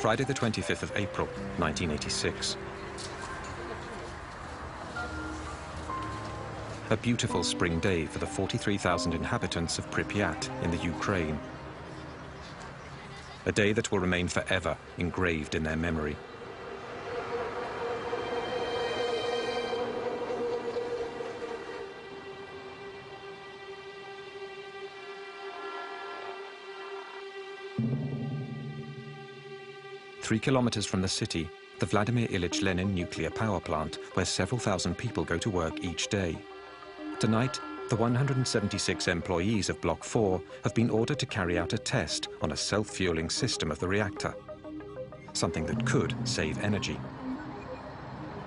Friday the 25th of April, 1986. A beautiful spring day for the 43,000 inhabitants of Pripyat in the Ukraine. A day that will remain forever engraved in their memory. Three kilometers from the city, the Vladimir Ilyich Lenin nuclear power plant, where several thousand people go to work each day. Tonight, the 176 employees of Block 4 have been ordered to carry out a test on a self-fueling system of the reactor, something that could save energy.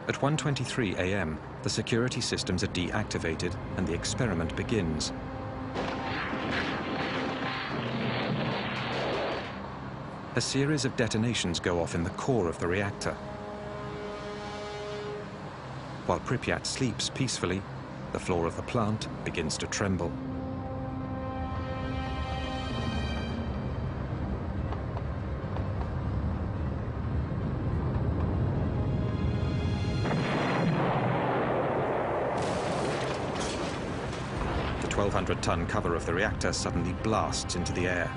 At 1:23 a.m., the security systems are deactivated and the experiment begins. A series of detonations go off in the core of the reactor. While Pripyat sleeps peacefully, the floor of the plant begins to tremble. The 1,200-ton cover of the reactor suddenly blasts into the air.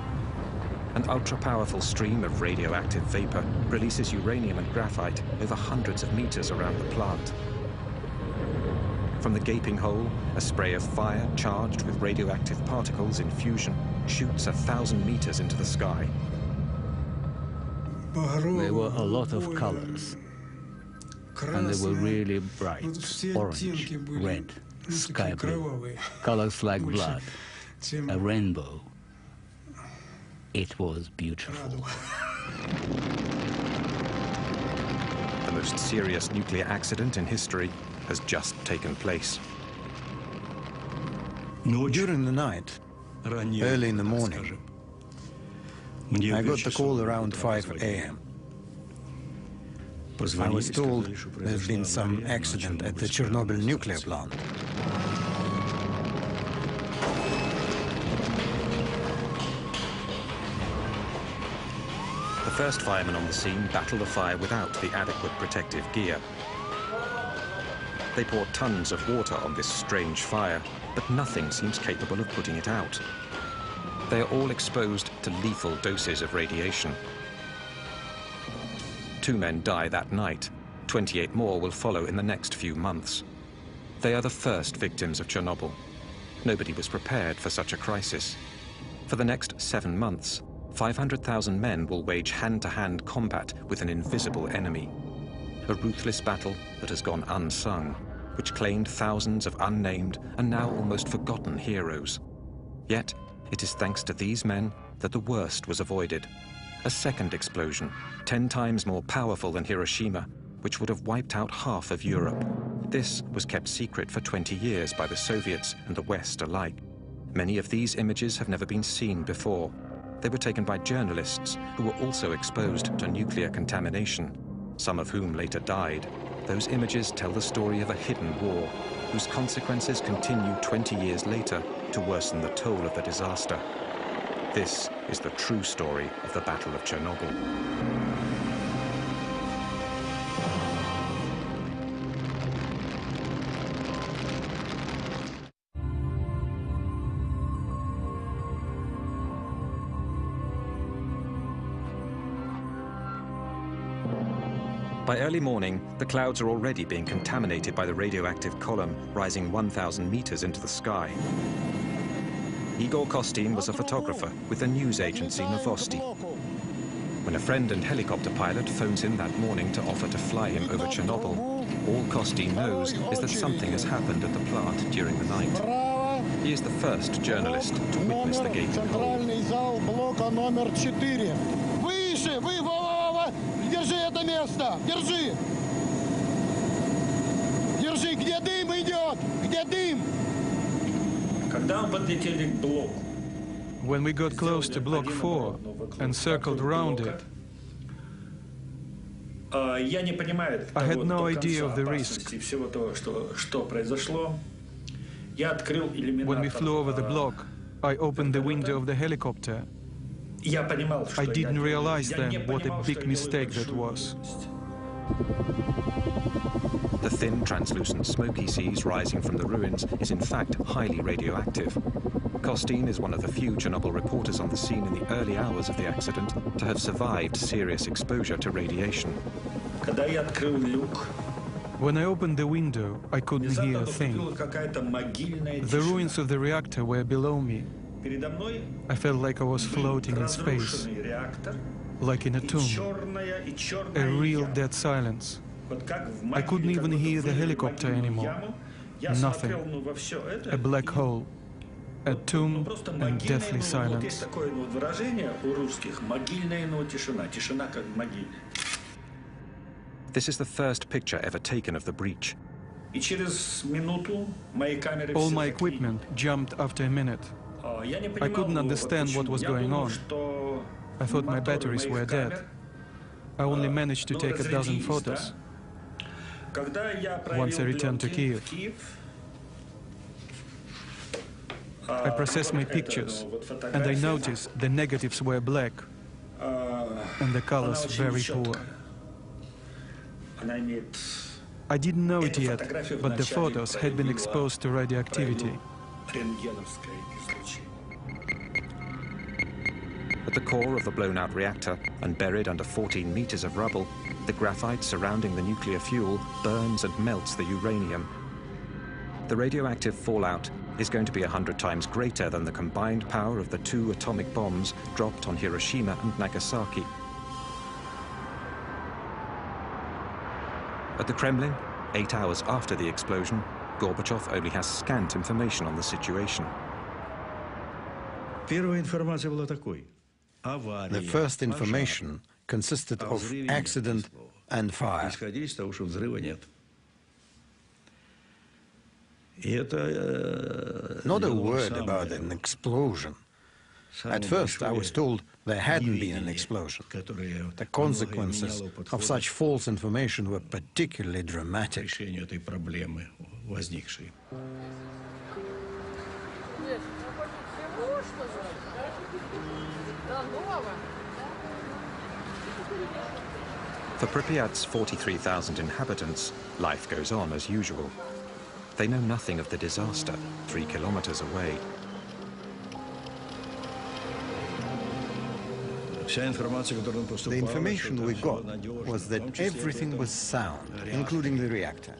An ultra-powerful stream of radioactive vapor releases uranium and graphite over hundreds of meters around the plant. From the gaping hole, a spray of fire charged with radioactive particles in fusion shoots 1,000 meters into the sky. There were a lot of colors, and they were really bright, orange, red, sky blue, colors like blood, a rainbow. It was beautiful. The most serious nuclear accident in history has just taken place. During the night, early in the morning, I got the call around 5 a.m. I was told there's been some accident at the Chernobyl nuclear plant. The first firemen on the scene battle the fire without the adequate protective gear. They pour tons of water on this strange fire, but nothing seems capable of putting it out. They are all exposed to lethal doses of radiation. 2 men die that night. 28 more will follow in the next few months. They are the first victims of Chernobyl. Nobody was prepared for such a crisis. For the next 7 months, 500,000 men will wage hand-to-hand combat with an invisible enemy. A ruthless battle that has gone unsung, which claimed thousands of unnamed and now almost forgotten heroes. Yet, it is thanks to these men that the worst was avoided. A second explosion, 10 times more powerful than Hiroshima, which would have wiped out half of Europe. This was kept secret for 20 years by the Soviets and the West alike. Many of these images have never been seen before. They were taken by journalists who were also exposed to nuclear contamination, some of whom later died. Those images tell the story of a hidden war, whose consequences continue 20 years later to worsen the toll of the disaster. This is the true story of the Battle of Chernobyl. By early morning, the clouds are already being contaminated by the radioactive column rising 1,000 meters into the sky. Igor Kostin was a photographer with the news agency Novosti. When a friend and helicopter pilot phones him that morning to offer to fly him over Chernobyl, all Kostin knows is that something has happened at the plant during the night. He is the first journalist to witness the gaping hole. Держи это место! Держи! Держи! Где дым идет? Где дым? Когда мы подлетели к блоку, when we got close to Block 4 and circled around it, я не понимаю I had no idea of the risk. всего того, что произошло. Я открыл иллюминатор. When we flew over the block, I opened the window of the helicopter I didn't realize then what a big mistake that was. The thin, translucent smoke he sees rising from the ruins is in fact highly radioactive. Costin is one of the few Chernobyl reporters on the scene in the early hours of the accident to have survived serious exposure to radiation. When I opened the window, I couldn't hear a thing. The ruins of the reactor were below me. I felt like I was floating in space, like in a tomb, a real dead silence. I couldn't even hear the helicopter anymore. Nothing. A black hole, a tomb and deathly silence. This is the first picture ever taken of the breach. All my equipment jumped after a minute. I couldn't understand what was going on. I thought my batteries were dead. I only managed to take a dozen photos. Once I returned to Kiev, I processed my pictures, and I noticed the negatives were black, and the colors very poor. I didn't know it yet, but the photos had been exposed to radioactivity. At the core of the blown-out reactor and buried under 14 meters of rubble, the graphite surrounding the nuclear fuel burns and melts the uranium. The radioactive fallout is going to be 100 times greater than the combined power of the 2 atomic bombs dropped on Hiroshima and Nagasaki. At the Kremlin, 8 hours after the explosion, Gorbachev only has scant information on the situation. The first information consisted of accident and fire. Not a word about an explosion. At first, I was told there hadn't been an explosion. The consequences of such false information were particularly dramatic. For Pripyat's 43,000 inhabitants, life goes on as usual. They know nothing of the disaster 3 kilometers away. The information we got was that everything was sound, including the reactor.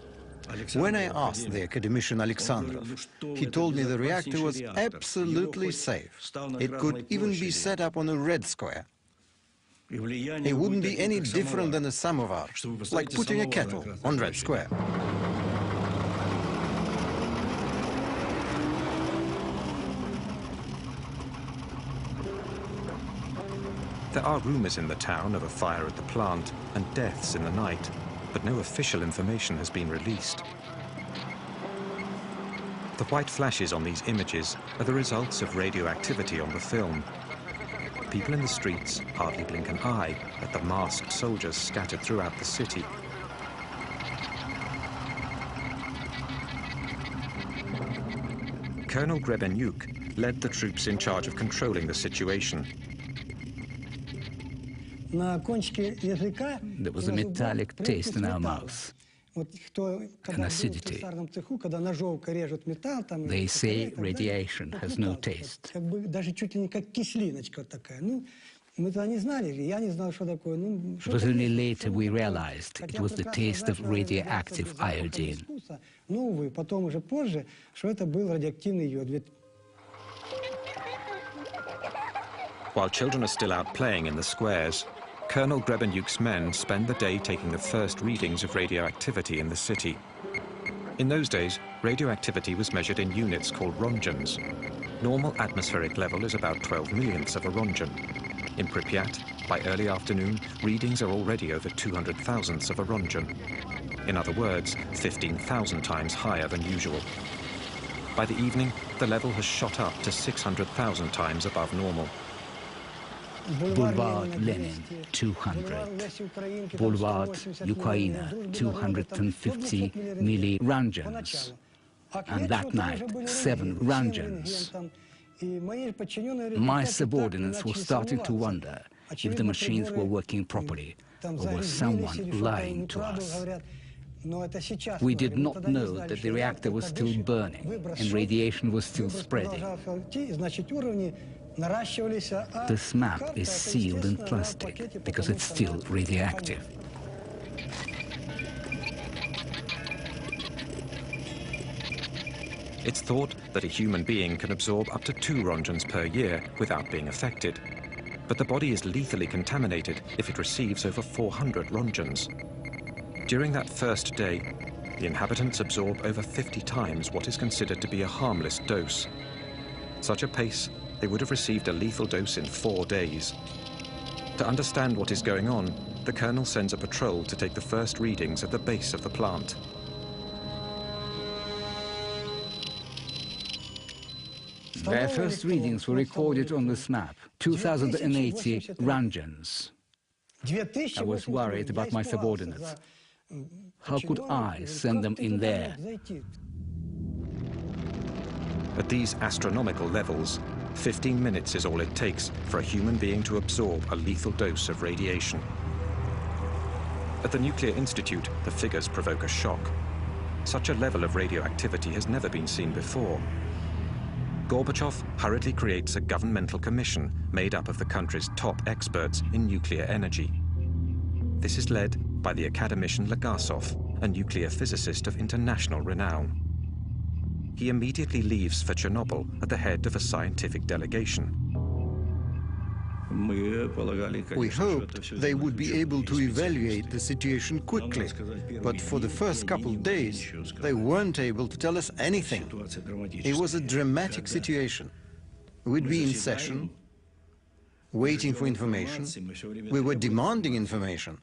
When I asked the academician Alexandrov, he told me the reactor was absolutely safe. It could even be set up on a red square. It wouldn't be any different than a samovar, like putting a kettle on red square. There are rumors in the town of a fire at the plant and deaths in the night, but no official information has been released. The white flashes on these images are the results of radioactivity on the film. People in the streets hardly blink an eye at the masked soldiers scattered throughout the city. Colonel Grebenyuk led the troops in charge of controlling the situation. There was a metallic taste in our mouth, an acidity. They say radiation has no taste. It was only later we realized it was the taste of radioactive iodine. While children are still out playing in the squares, Colonel Grebenyuk's men spend the day taking the first readings of radioactivity in the city. In those days, radioactivity was measured in units called rongens. Normal atmospheric level is about 12 millionths of a rongen. In Pripyat, by early afternoon, readings are already over 200 thousandths of a rongen. In other words, 15,000 times higher than usual. By the evening, the level has shot up to 600,000 times above normal. Boulevard Lenin, 200. Boulevard Ukraina, 250 millirongens. And that night, 7 rongens. My subordinates were starting to wonder if the machines were working properly or was someone lying to us. We did not know that the reactor was still burning and radiation was still spreading. This map is sealed in plastic because it's still radioactive. It's thought that a human being can absorb up to 2 rongens per year without being affected. But the body is lethally contaminated if it receives over 400 rongens. During that first day, the inhabitants absorb over 50 times what is considered to be a harmless dose. Such a pace, they would have received a lethal dose in 4 days. To understand what is going on, the colonel sends a patrol to take the first readings at the base of the plant. Their first readings were recorded on this map, 2080 rongens. I was worried about my subordinates. How could I send them in there? At these astronomical levels, 15 minutes is all it takes for a human being to absorb a lethal dose of radiation. At the Nuclear Institute, the figures provoke a shock. Such a level of radioactivity has never been seen before. Gorbachev hurriedly creates a governmental commission made up of the country's top experts in nuclear energy. This is led by the academician Legasov, a nuclear physicist of international renown. He immediately leaves for Chernobyl at the head of a scientific delegation. We hoped they would be able to evaluate the situation quickly, but for the first couple of days, they weren't able to tell us anything. It was a dramatic situation. We'd be in session, waiting for information. We were demanding information,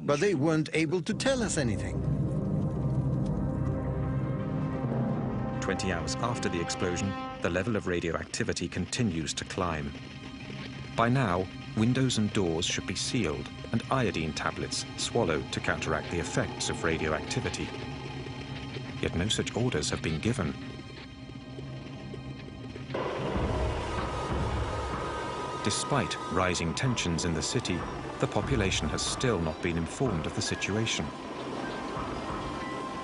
but they weren't able to tell us anything. 20 hours after the explosion, the level of radioactivity continues to climb. By now, windows and doors should be sealed and iodine tablets swallowed to counteract the effects of radioactivity. Yet no such orders have been given. Despite rising tensions in the city, the population has still not been informed of the situation.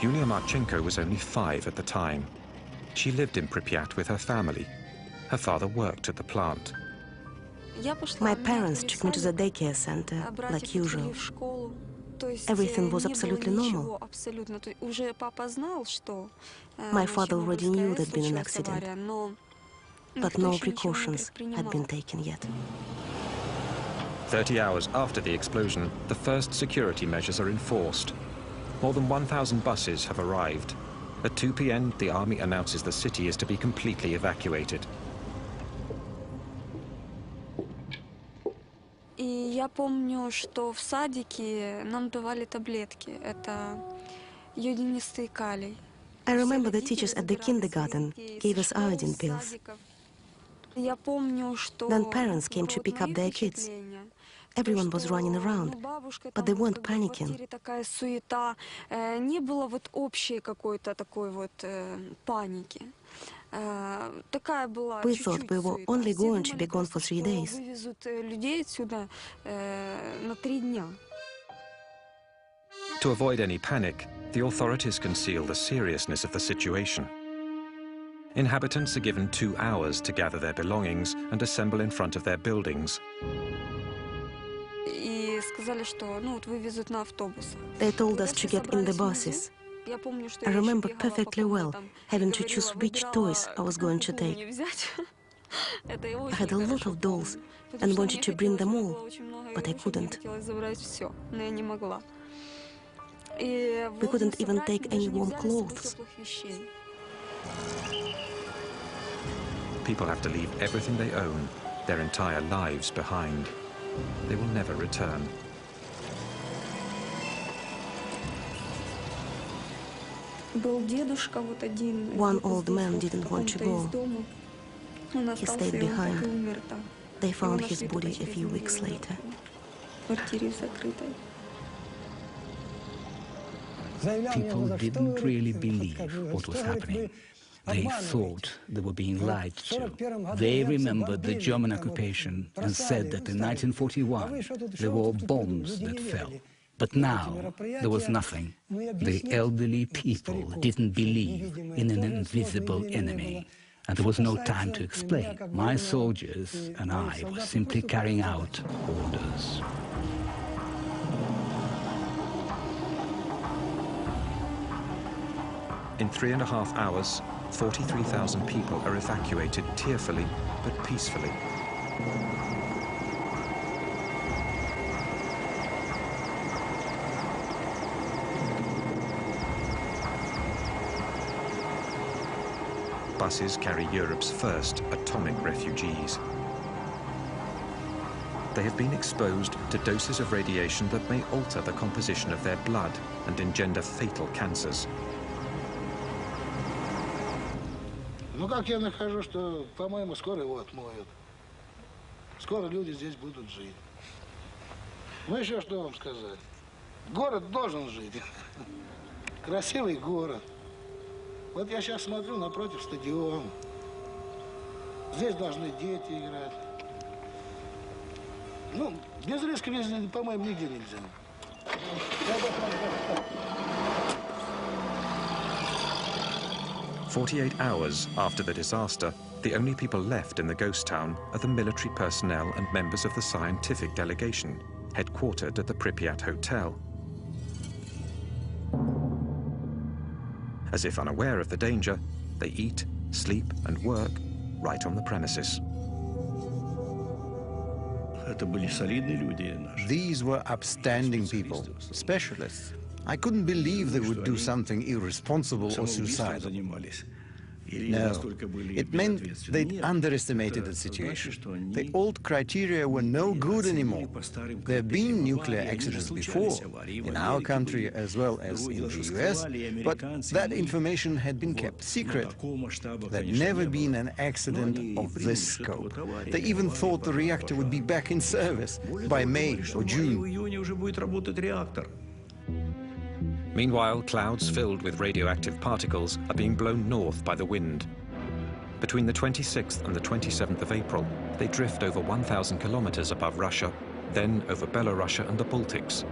Yulia Marchenko was only 5 at the time. She lived in Pripyat with her family. Her father worked at the plant. My parents took me to the daycare center, like usual. Everything was absolutely normal. My father already knew there'd been an accident, but no precautions had been taken yet. 30 hours after the explosion, the first security measures are enforced. More than 1,000 buses have arrived. At 2 p.m., the army announces the city is to be completely evacuated. Я помню, что в садике нам давали таблетки. Это йодинистый калий. I remember the teachers at the kindergarten gave us iodine pills. Then parents came to pick up their kids. Everyone was running around, but they weren't panicking. Такая суета. Не было вот общей какой-то такой вот паники. We thought we were only going to be gone for 3 days. To avoid any panic, the authorities conceal the seriousness of the situation. Inhabitants are given 2 hours to gather their belongings and assemble in front of their buildings. They told us to get in the buses. I remember perfectly well having to choose which toys I was going to take. I had a lot of dolls and wanted to bring them all, but I couldn't. We couldn't even take any warm clothes. People have to leave everything they own, their entire lives behind. They will never return. One old man didn't want to go. He stayed behind. They found his body a few weeks later. People didn't really believe what was happening. They thought they were being lied to. They remembered the German occupation and said that in 1941 there were bombs that fell. But now there was nothing. The elderly people didn't believe in an invisible enemy. And there was no time to explain. My soldiers and I were simply carrying out orders. In 3.5 hours, 43,000 people are evacuated tearfully but peacefully. Buses carry Europe's first atomic refugees. They have been exposed to doses of radiation that may alter the composition of their blood and engender fatal cancers. Ну как я нахожу, что, по-моему, скоро его отмоют. Скоро люди здесь будут жить. Ну еще что вам сказать? Город должен жить. Красивый город. Вот я сейчас смотрю напротив стадиона. Здесь должны дети играть. Ну, без риска, по-моему, нигде нельзя. 48 hours after the disaster, the only people left in the ghost town are the military personnel and members of the scientific delegation, headquartered at the Pripyat Hotel. As if unaware of the danger, they eat, sleep, and work right on the premises. These were upstanding people, specialists. I couldn't believe they would do something irresponsible or suicidal. No, it meant they'd underestimated the situation. The old criteria were no good anymore. There have been nuclear accidents before, in our country as well as in the US, but that information had been kept secret. There'd never been an accident of this scope. They even thought the reactor would be back in service by May or June. Meanwhile, clouds filled with radioactive particles are being blown north by the wind. Between the 26th and the 27th of April, they drift over 1,000 kilometers above Russia, then over Belarus and the Baltics.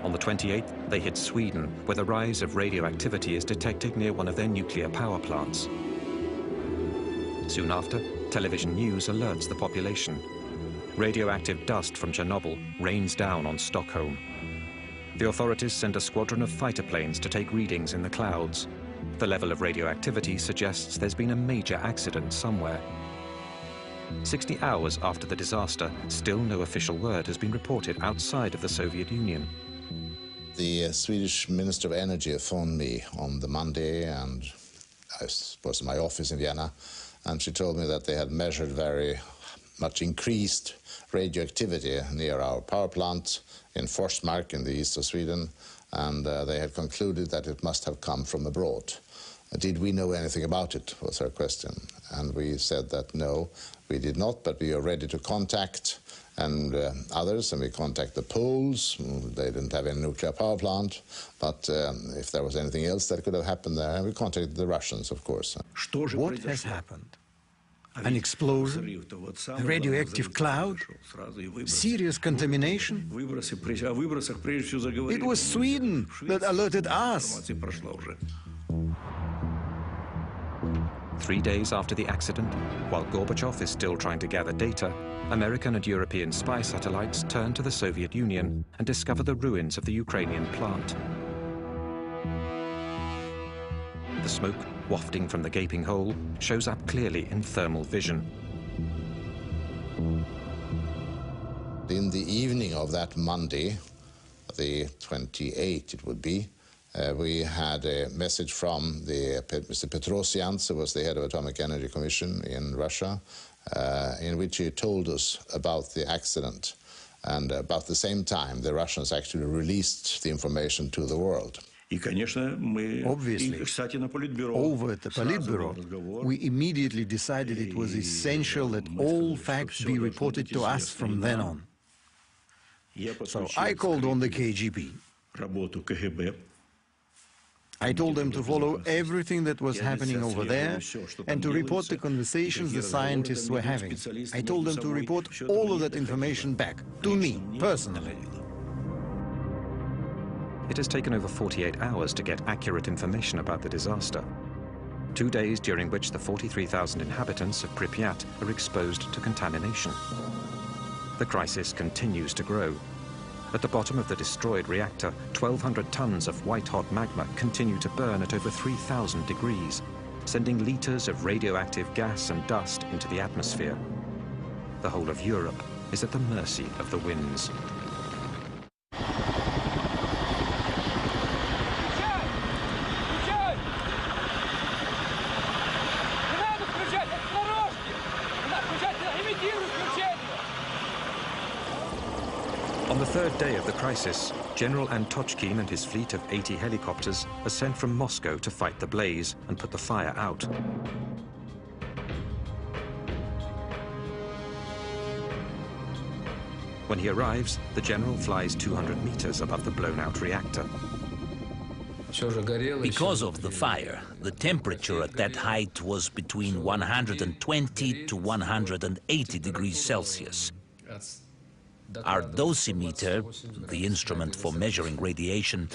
On the 28th, they hit Sweden, where the rise of radioactivity is detected near one of their nuclear power plants. Soon after, television news alerts the population. Radioactive dust from Chernobyl rains down on Stockholm. The authorities send a squadron of fighter planes to take readings in the clouds. The level of radioactivity suggests there's been a major accident somewhere. 60 hours after the disaster, still no official word has been reported outside of the Soviet Union. The Swedish Minister of Energy phoned me on the Monday, and I was in my office in Vienna, and she told me that they had measured very much increased radioactivity near our power plant in Forsmark in the east of Sweden, and they had concluded that it must have come from abroad. Did we know anything about it, was her question. And we said that no, we did not, but we are ready to contact others, and we contact the Poles. They didn't have any nuclear power plant, but if there was anything else that could have happened there, and we contacted the Russians, of course. What has happened? An explosion? A radioactive cloud? Serious contamination? It was Sweden that alerted us. 3 days after the accident, while Gorbachev is still trying to gather data, American and European spy satellites turn to the Soviet Union and discover the ruins of the Ukrainian plant. The smoke wafting from the gaping hole shows up clearly in thermal vision. In the evening of that Monday, the 28th it would be, we had a message from Mr. Petrosian, who was the head of Atomic Energy Commission in Russia, in which he told us about the accident. And about the same time, the Russians actually released the information to the world. Obviously, over at the Politburo, we immediately decided it was essential that all facts be reported to us from then on. So I called on the KGB. I told them to follow everything that was happening over there and to report the conversations the scientists were having. I told them to report all of that information back, to me, personally. It has taken over 48 hours to get accurate information about the disaster. 2 days during which the 43,000 inhabitants of Pripyat are exposed to contamination. The crisis continues to grow. At the bottom of the destroyed reactor, 1,200 tons of white-hot magma continue to burn at over 3,000 degrees, sending liters of radioactive gas and dust into the atmosphere. The whole of Europe is at the mercy of the winds. On the third day of the crisis, General Antochkin and his fleet of 80 helicopters are sent from Moscow to fight the blaze and put the fire out. When he arrives, the general flies 200 meters above the blown-out reactor. Because of the fire, the temperature at that height was between 120 to 180 degrees Celsius. Our dosimeter, the instrument for measuring radiation,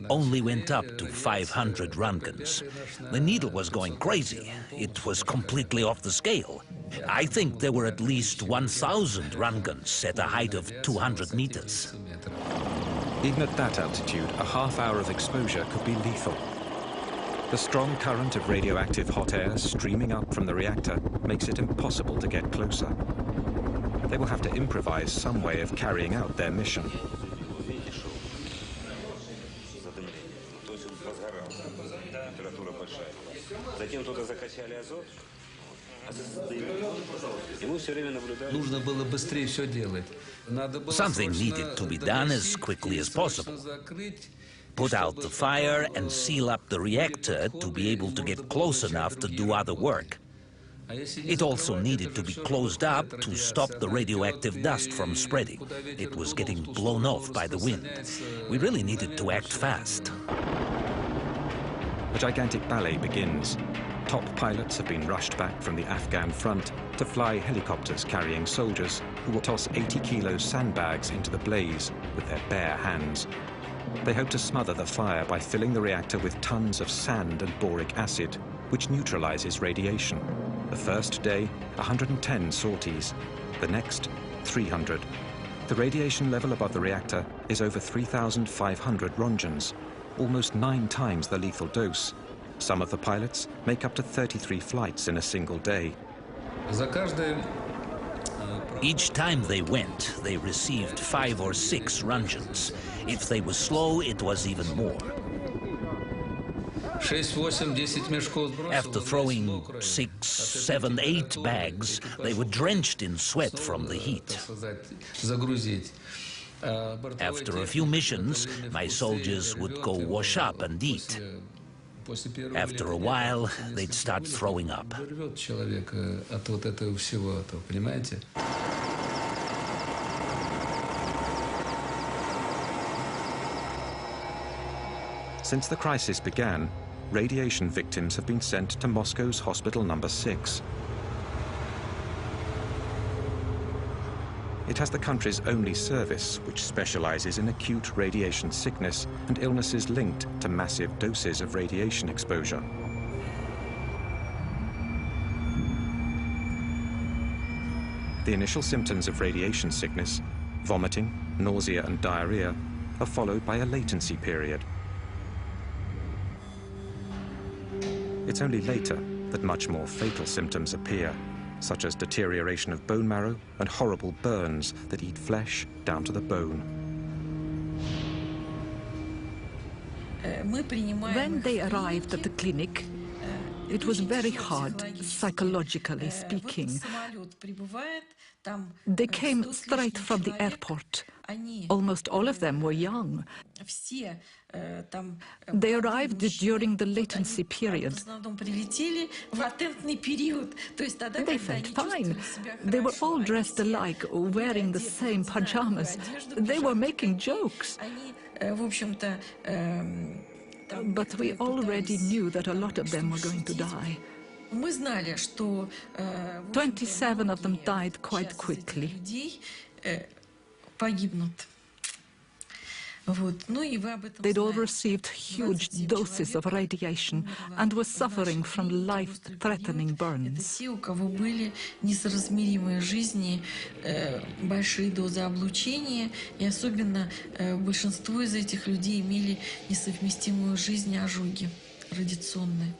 only went up to 500 Röntgens. The needle was going crazy. It was completely off the scale. I think there were at least 1,000 Röntgens at a height of 200 meters. Even at that altitude, a half hour of exposure could be lethal. The strong current of radioactive hot air streaming up from the reactor makes it impossible to get closer. They will have to improvise some way of carrying out their mission. Something needed to be done as quickly as possible. Put out the fire and seal up the reactor to be able to get close enough to do other work. It also needed to be closed up to stop the radioactive dust from spreading. It was getting blown off by the wind. We really needed to act fast. A gigantic ballet begins. Top pilots have been rushed back from the Afghan front to fly helicopters carrying soldiers who will toss 80-kilo sandbags into the blaze with their bare hands. They hope to smother the fire by filling the reactor with tons of sand and boric acid, which neutralizes radiation. The first day, 110 sorties. The next, 300. The radiation level above the reactor is over 3,500 Röntgens, almost 9 times the lethal dose. Some of the pilots make up to 33 flights in a single day. Each time they went, they received 5 or 6 Röntgens. If they were slow, it was even more. After throwing 6, 7, 8 bags, they were drenched in sweat from the heat. After a few missions, my soldiers would go wash up and eat. After a while, they'd start throwing up. Since the crisis began, radiation victims have been sent to Moscow's Hospital No. 6. It has the country's only service, which specializes in acute radiation sickness and illnesses linked to massive doses of radiation exposure. The initial symptoms of radiation sickness, vomiting, nausea and diarrhea, are followed by a latency period. It's only later that much more fatal symptoms appear, such as deterioration of bone marrow and horrible burns that eat flesh down to the bone. When they arrived at the clinic, it was very hard, psychologically speaking. They came straight from the airport. Almost all of them were young. They arrived during the latency period. They felt fine. They were all dressed alike, wearing the same pajamas. They were making jokes. But we already knew that a lot of them were going to die. 27 of them died quite quickly. They'd all received huge doses of radiation and were suffering from life-threatening burns. Большие дозы облучения, и особенно большинство из этих людей имели несовместимую с жизнью ожоги радиационные.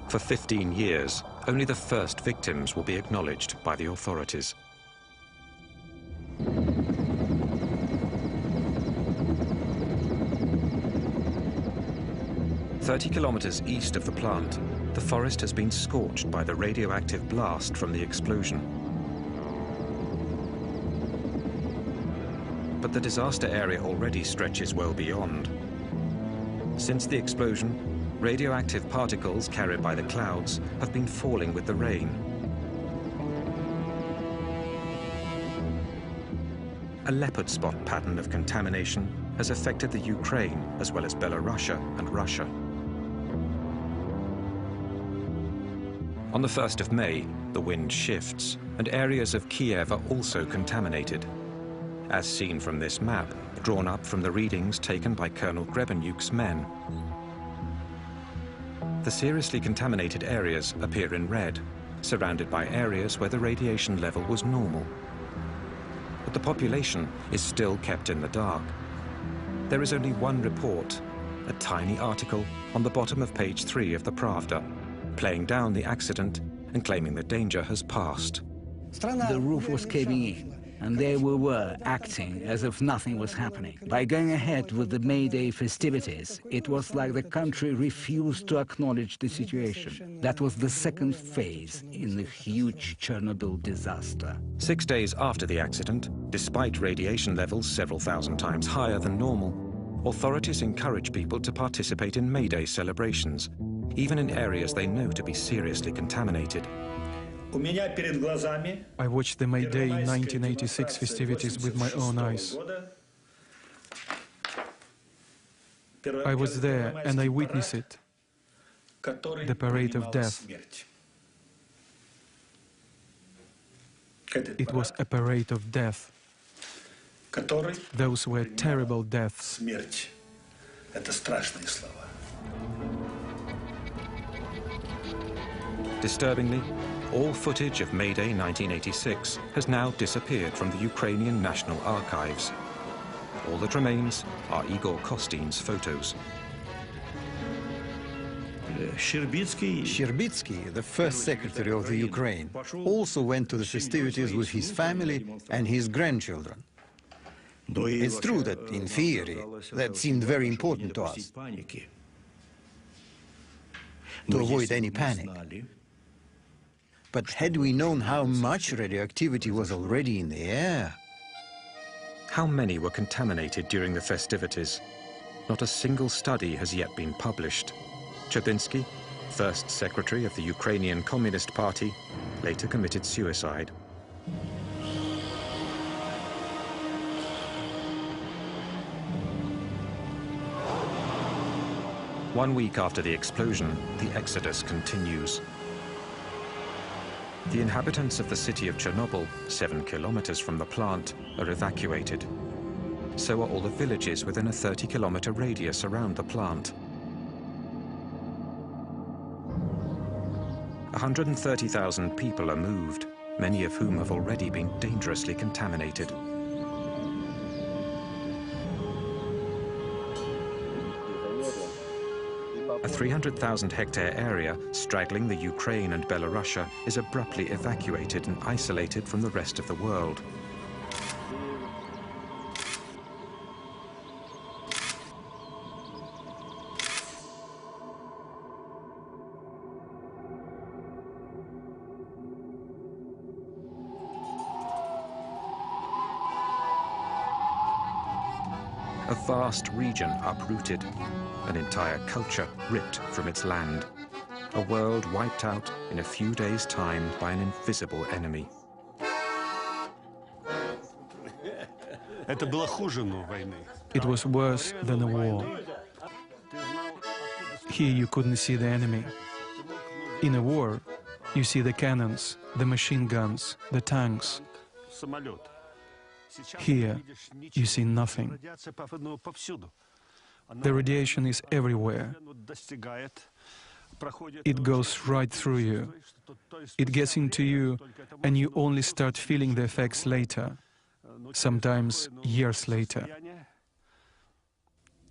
For 15 years, only the first victims will be acknowledged by the authorities. "30 kilometers east of the plant, the forest has been scorched by the radioactive blast from the explosion. But the disaster area already stretches well beyond. Since the explosion, radioactive particles carried by the clouds have been falling with the rain. A leopard spot pattern of contamination has affected the Ukraine as well as Belarus and Russia. On the 1st of May, the wind shifts, and areas of Kiev are also contaminated. As seen from this map, drawn up from the readings taken by Colonel Grebenyuk's men. The seriously contaminated areas appear in red, surrounded by areas where the radiation level was normal. But the population is still kept in the dark. There is only one report, a tiny article on the bottom of page 3 of the Pravda, playing down the accident and claiming the danger has passed. The roof was caving in, and there we were acting as if nothing was happening. By going ahead with the May Day festivities, it was like the country refused to acknowledge the situation. That was the second phase in the huge Chernobyl disaster. 6 days after the accident, despite radiation levels several thousand times higher than normal, authorities encourage people to participate in May Day celebrations, even in areas they know to be seriously contaminated. I watched the May Day 1986 festivities with my own eyes. I was there and I witnessed it, the parade of death. It was a parade of death. Those were terrible deaths. Disturbingly, all footage of May Day 1986 has now disappeared from the Ukrainian National Archives. All that remains are Igor Kostyn's photos. Sherbitsky, the first secretary of the Ukraine, also went to the festivities with his family and his grandchildren. It's true that, in theory, that seemed very important to us, to avoid any panic. But had we known how much radioactivity was already in the air? How many were contaminated during the festivities? Not a single study has yet been published. Chebinsky, first secretary of the Ukrainian Communist Party, later committed suicide. One week after the explosion, the exodus continues. The inhabitants of the city of Chernobyl, 7 kilometers from the plant, are evacuated. So are all the villages within a 30-kilometer radius around the plant. 130,000 people are moved, many of whom have already been dangerously contaminated. A 300,000-hectare area straddling the Ukraine and Belarus is abruptly evacuated and isolated from the rest of the world. A vast region uprooted, an entire culture ripped from its land, a world wiped out in a few days' time by an invisible enemy. It was worse than a war. Here you couldn't see the enemy. In a war, you see the cannons, the machine guns, the tanks. Here, you see nothing. The radiation is everywhere. It goes right through you. It gets into you, and you only start feeling the effects later, sometimes years later.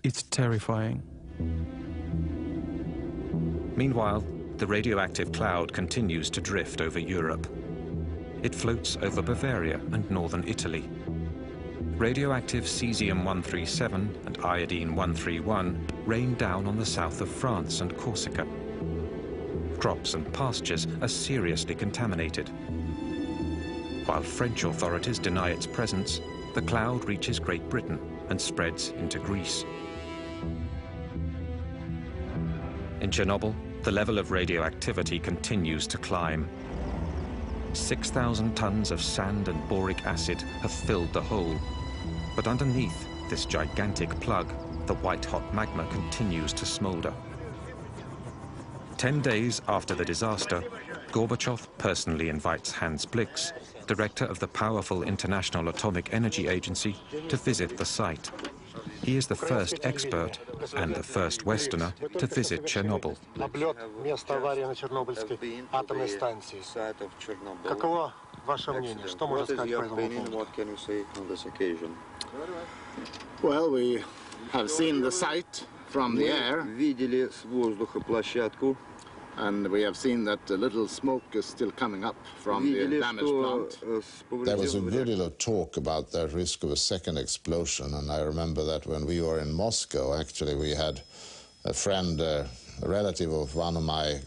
It's terrifying. Meanwhile, the radioactive cloud continues to drift over Europe. It floats over Bavaria and northern Italy. Radioactive cesium-137 and iodine-131 rain down on the south of France and Corsica. Crops and pastures are seriously contaminated. While French authorities deny its presence, the cloud reaches Great Britain and spreads into Greece. In Chernobyl, the level of radioactivity continues to climb. 6,000 tons of sand and boric acid have filled the hole. But underneath this gigantic plug, the white-hot magma continues to smolder. 10 days after the disaster, Gorbachev personally invites Hans Blix, director of the powerful International Atomic Energy Agency, to visit the site. He is the first expert and the first Westerner to visit Chernobyl. Облет места аварии на Чернобыльской атомной станции. Каково ваше мнение? Что можно сказать по этому поводу? Well, we have seen the site from the air. Видели с воздуха площадку. And we have seen that a little smoke is still coming up from the damaged plant. There was a good deal of talk about the risk of a second explosion, and I remember that when we were in Moscow, actually we had a friend, a relative of one of my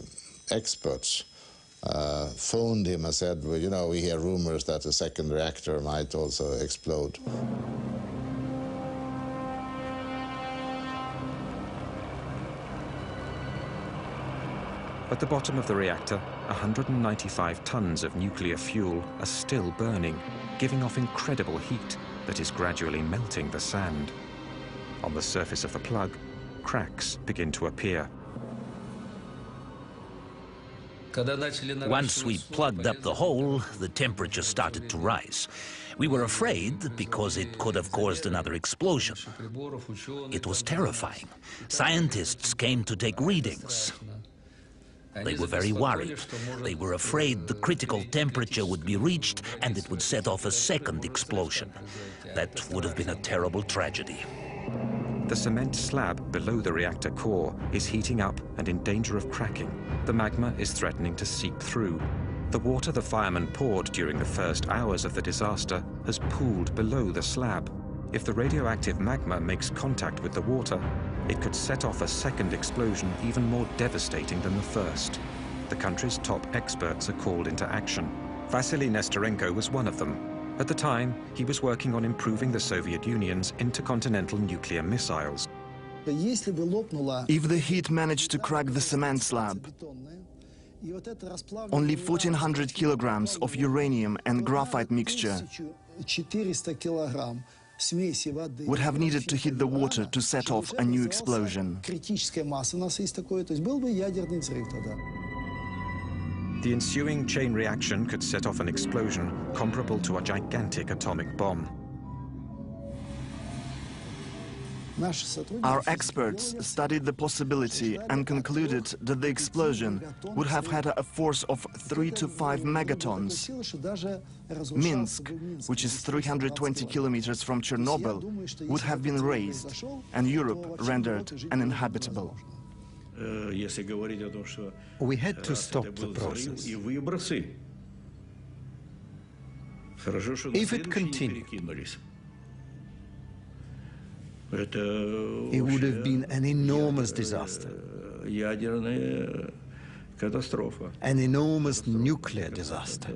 experts, phoned him and said, well, you know, we hear rumors that a second reactor might also explode. At the bottom of the reactor, 195 tons of nuclear fuel are still burning, giving off incredible heat that is gradually melting the sand. On the surface of the plug, cracks begin to appear. Once we plugged up the hole, the temperature started to rise. We were afraid because it could have caused another explosion. It was terrifying. Scientists came to take readings. They were very worried. They were afraid the critical temperature would be reached and it would set off a second explosion. That would have been a terrible tragedy. The cement slab below the reactor core is heating up and in danger of cracking. The magma is threatening to seep through. The water the firemen poured during the first hours of the disaster has pooled below the slab. If the radioactive magma makes contact with the water, it could set off a second explosion even more devastating than the first. The country's top experts are called into action. Vasily Nestorenko was one of them. At the time, he was working on improving the Soviet Union's intercontinental nuclear missiles. If the heat managed to crack the cement slab, only 1,400 kilograms of uranium and graphite mixture would have needed to hit the water to set off a new explosion. The ensuing chain reaction could set off an explosion comparable to a gigantic atomic bomb. Our experts studied the possibility and concluded that the explosion would have had a force of 3 to 5 megatons. Minsk, which is 320 kilometers from Chernobyl, would have been razed and Europe rendered uninhabitable. We had to stop the process. If it continued, it would have been an enormous disaster. An enormous nuclear disaster.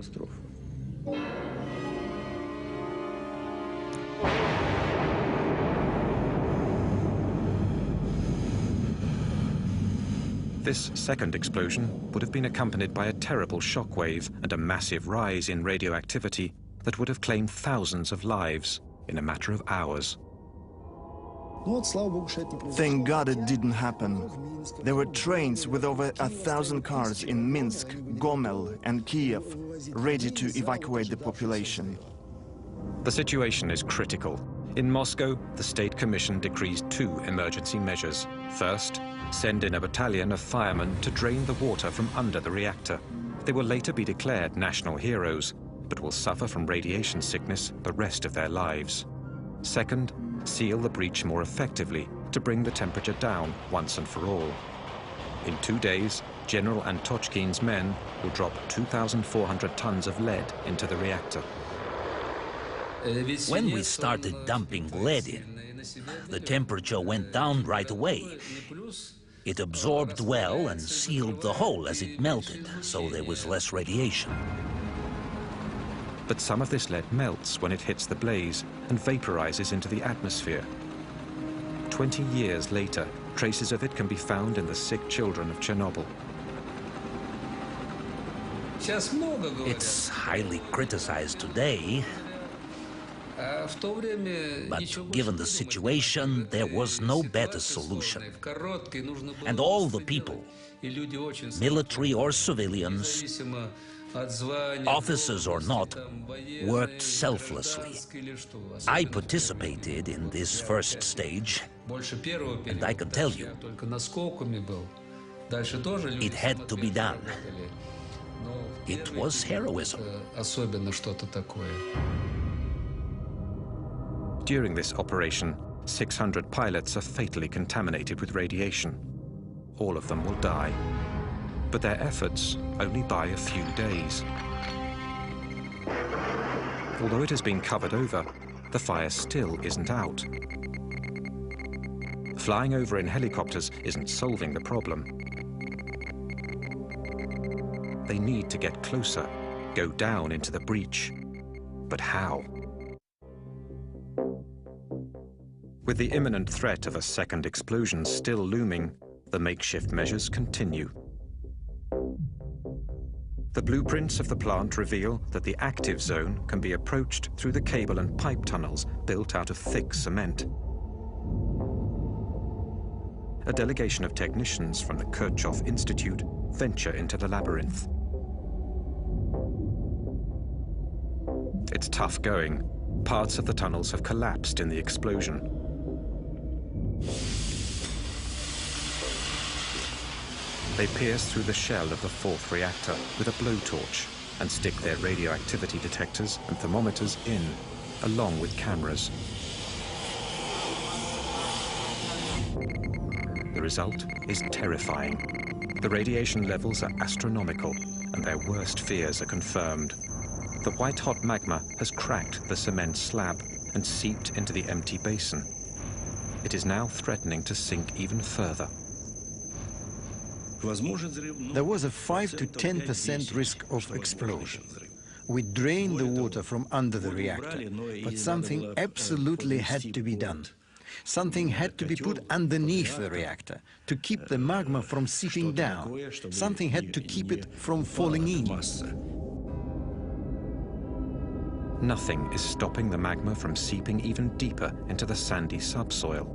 This second explosion would have been accompanied by a terrible shockwave and a massive rise in radioactivity that would have claimed thousands of lives in a matter of hours. Thank God it didn't happen. There were trains with over 1,000 cars in Minsk, Gomel and Kiev, ready to evacuate the population. The situation is critical. In Moscow, the State Commission decrees 2 emergency measures. First, send in a battalion of firemen to drain the water from under the reactor. They will later be declared national heroes, but will suffer from radiation sickness the rest of their lives. Second, seal the breach more effectively to bring the temperature down once and for all. In 2 days, General Antochkin's men will drop 2,400 tons of lead into the reactor. When we started dumping lead in, the temperature went down right away. It absorbed well and sealed the hole as it melted, so there was less radiation. But some of this lead melts when it hits the blaze and vaporizes into the atmosphere. 20 years later, traces of it can be found in the sick children of Chernobyl. It's highly criticized today, but given the situation, there was no better solution. And all the people, military or civilians, officers or not, worked selflessly. I participated in this first stage, and I can tell you, it had to be done. It was heroism. During this operation, 600 pilots are fatally contaminated with radiation. All of them will die, but their efforts only buy a few days. Although it has been covered over, the fire still isn't out. Flying over in helicopters isn't solving the problem. They need to get closer, go down into the breach. But how? With the imminent threat of a second explosion still looming, the makeshift measures continue. The blueprints of the plant reveal that the active zone can be approached through the cable and pipe tunnels built out of thick cement. A delegation of technicians from the Kirchhoff Institute venture into the labyrinth. It's tough going. Parts of the tunnels have collapsed in the explosion. They pierce through the shell of the 4th reactor with a blowtorch and stick their radioactivity detectors and thermometers in, along with cameras. The result is terrifying. The radiation levels are astronomical, and their worst fears are confirmed. The white-hot magma has cracked the cement slab and seeped into the empty basin. It is now threatening to sink even further. There was a 5 to 10% risk of explosion. We drained the water from under the reactor, but something absolutely had to be done. Something had to be put underneath the reactor to keep the magma from seeping down. Something had to keep it from falling in. Nothing is stopping the magma from seeping even deeper into the sandy subsoil.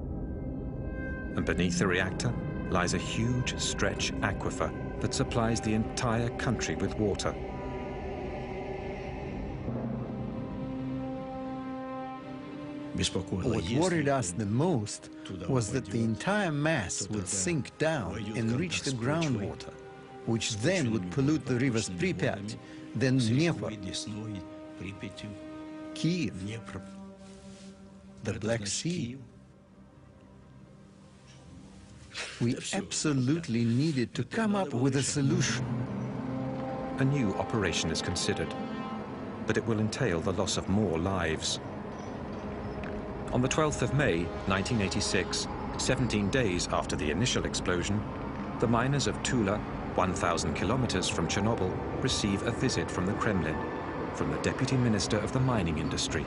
And beneath the reactor lies a huge stretch aquifer that supplies the entire country with water. What worried us the most was that the entire mass would sink down and reach the groundwater, which then would pollute the rivers Pripyat, then Dnieper, Kiev, the Black Sea. We absolutely needed to come up with a solution. A new operation is considered, but it will entail the loss of more lives. On the 12th of May, 1986, 17 days after the initial explosion, the miners of Tula, 1,000 kilometers from Chernobyl, receive a visit from the Kremlin, from the Deputy Minister of the Mining Industry.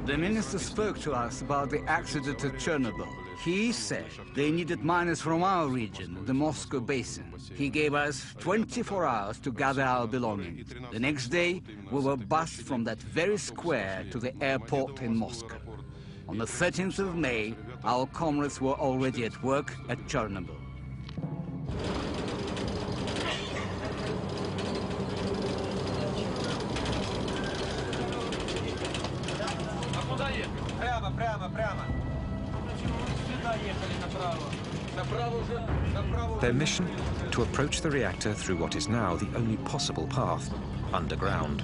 The minister spoke to us about the accident at Chernobyl. He said they needed miners from our region, the Moscow basin. He gave us 24 hours to gather our belongings. The next day, we were bused from that very square to the airport in Moscow. On the 13th of May, our comrades were already at work at Chernobyl. Their mission? To approach the reactor through what is now the only possible path, underground.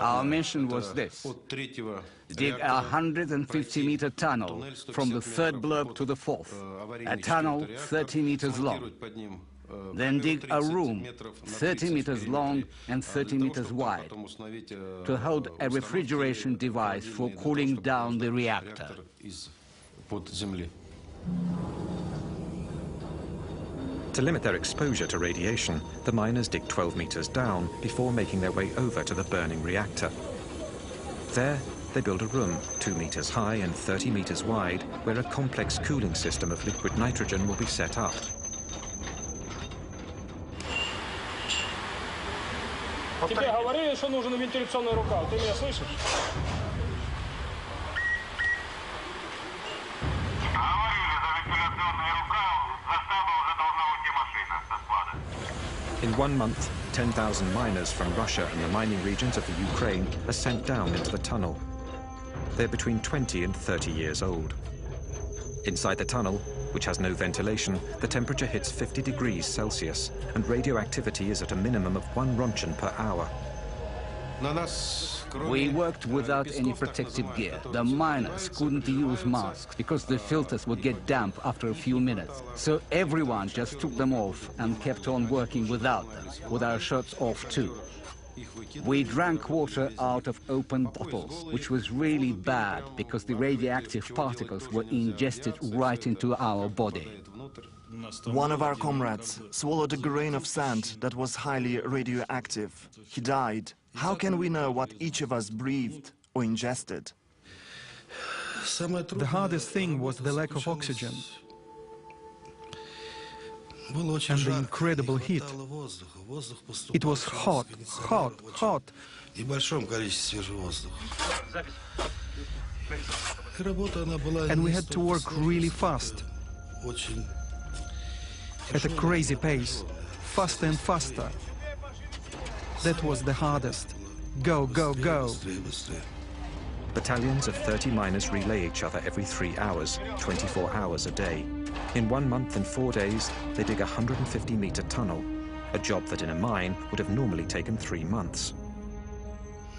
Our mission was this: dig a 150-meter tunnel from the third block to the fourth, a tunnel 30 meters long. Then dig a room 30 meters long and 30 meters wide to hold a refrigeration device for cooling down the reactor. To limit their exposure to radiation, the miners dig 12 meters down before making their way over to the burning reactor. There, they build a room 2 meters high and 30 meters wide, where a complex cooling system of liquid nitrogen will be set up. Тебе говорили, что нужен вентиляционный рукав. Ты меня слышишь? In 1 month, 10,000 miners from Russia and the mining regions of the Ukraine are sent down into the tunnel. They're between 20 and 30 years old. Inside the tunnel, which has no ventilation, the temperature hits 50 degrees Celsius, and radioactivity is at a minimum of 1 rontgen per hour. We worked without any protective gear. The miners couldn't use masks because the filters would get damp after a few minutes. So everyone just took them off and kept on working without them, with our shirts off too. We drank water out of open bottles, which was really bad because the radioactive particles were ingested right into our body. One of our comrades swallowed a grain of sand that was highly radioactive. He died. How can we know what each of us breathed or ingested? The hardest thing was the lack of oxygen and the incredible heat. It was hot, hot, hot. And we had to work really fast, at a crazy pace, faster and faster. That was the hardest. Go, go, go. Battalions of 30 miners relay each other every 3 hours, 24 hours a day. In 1 month and 4 days, they dig a 150-meter tunnel, a job that in a mine would have normally taken 3 months.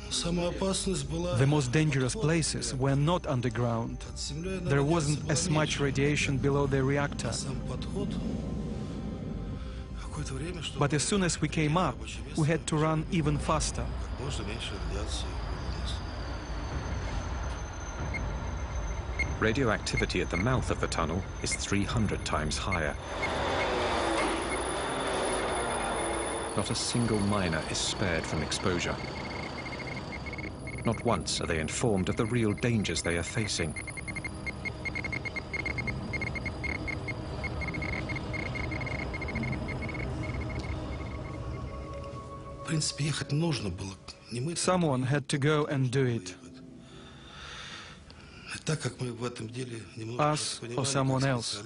The most dangerous places were not underground. There wasn't as much radiation below the reactor. But as soon as we came up, we had to run even faster. Radioactivity at the mouth of the tunnel is 300 times higher. Not a single miner is spared from exposure. Not once are they informed of the real dangers they are facing. Someone had to go and do it. Us or someone else.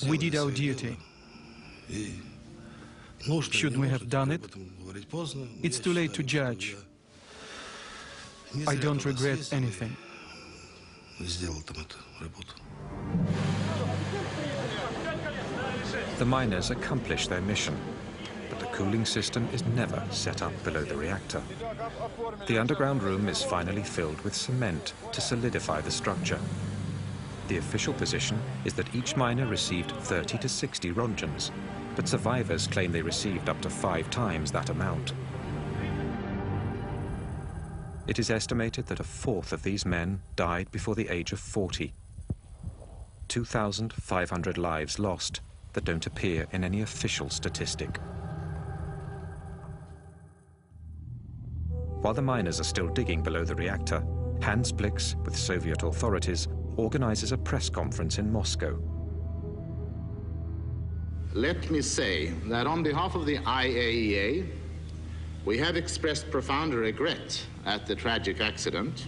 We did our duty. Should we have done it? It's too late to judge. I don't regret anything. The miners accomplish their mission, but the cooling system is never set up below the reactor. The underground room is finally filled with cement to solidify the structure. The official position is that each miner received 30 to 60 rontgens, but survivors claim they received up to 5 times that amount. It is estimated that a fourth of these men died before the age of 40. 2,500 lives lost that don't appear in any official statistic. While the miners are still digging below the reactor, Hans Blix, with Soviet authorities, organizes a press conference in Moscow. Let me say that on behalf of the IAEA, we have expressed profound regret at the tragic accident,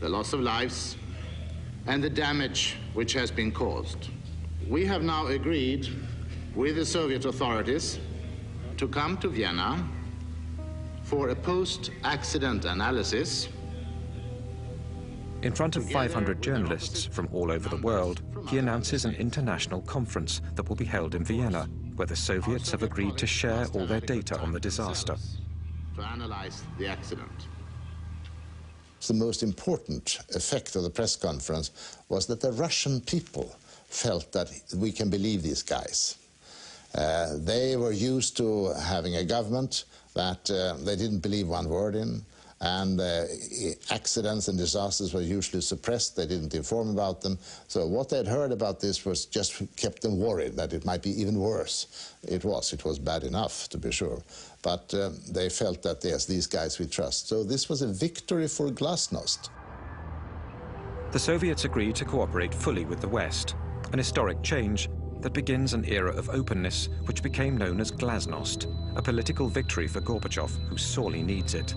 the loss of lives, and the damage which has been caused. We have now agreed with the Soviet authorities to come to Vienna for a post-accident analysis. In front of 500 journalists from all over the world, he announces an international conference that will be held in Vienna, where the Soviets have agreed to share all their data on the disaster. To analyze the accident. The most important effect of the press conference was that the Russian people felt that we can believe these guys. They were used to having a government that they didn't believe one word in, and accidents and disasters were usually suppressed. They didn't inform about them. So what they'd heard about this was just kept them worried that it might be even worse. It was bad enough, to be sure. But they felt that, yes, these guys we trust. So this was a victory for glasnost. The Soviets agreed to cooperate fully with the West, an historic change that begins an era of openness which became known as glasnost, a political victory for Gorbachev, who sorely needs it.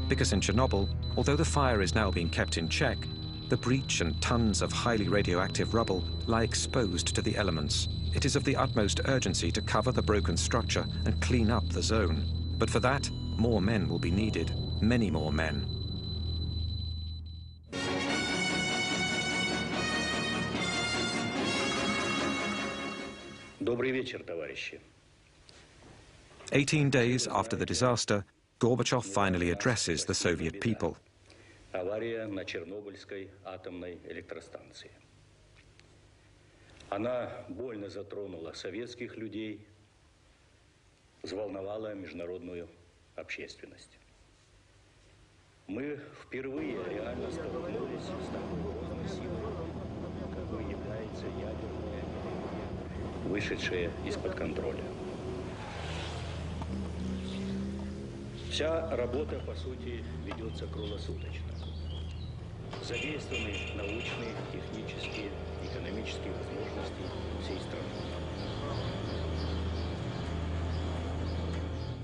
Because in Chernobyl, although the fire is now being kept in check, the breach and tons of highly radioactive rubble lie exposed to the elements. It is of the utmost urgency to cover the broken structure and clean up the zone. But for that, more men will be needed, many more men. Добрый вечер, товарищи. 18 days after the disaster, Gorbachev finally addresses the Soviet people. Авария на Чернобыльской атомной электростанции. Она больно затронула советских людей, взволновала международную общественность. Мы впервые реально столкнулись с такой грозной силой, какой является ядерная энергия, вышедшая из-под контроля. Вся работа, по сути, ведется круглосуточно. Задействованы научные, технические, экономические возможности всей страны.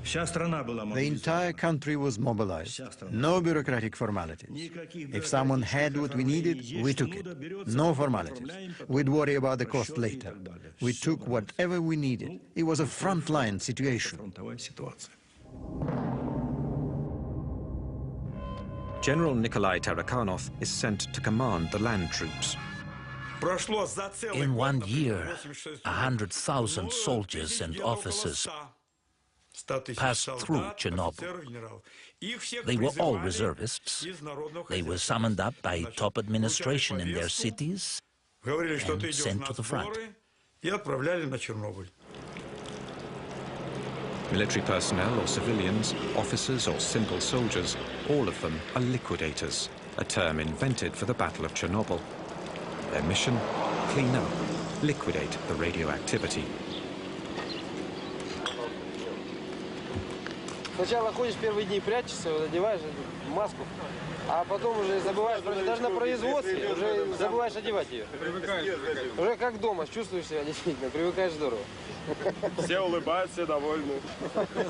The entire country was mobilized. No bureaucratic formalities. If someone had what we needed, we took it. No formalities. We'd worry about the cost later. We took whatever we needed. It was a frontline situation. General Nikolai Tarakhanov is sent to command the land troops. In 1 year, 100,000 soldiers and officers passed through Chernobyl. They were all reservists. They were summoned up by top administration in their cities and sent to the front. Military personnel or civilians, officers or simple soldiers, all of them are liquidators, a term invented for the Battle of Chernobyl. Their mission? Clean up, liquidate the radioactivity. Сначала ходишь первые дни, прячешься, одеваешь маску, а потом уже забываешь, даже на производстве уже забываешь одевать ее. Уже как дома, чувствуешь себя действительно, привыкаешь здорово. Все улыбаются, все довольны.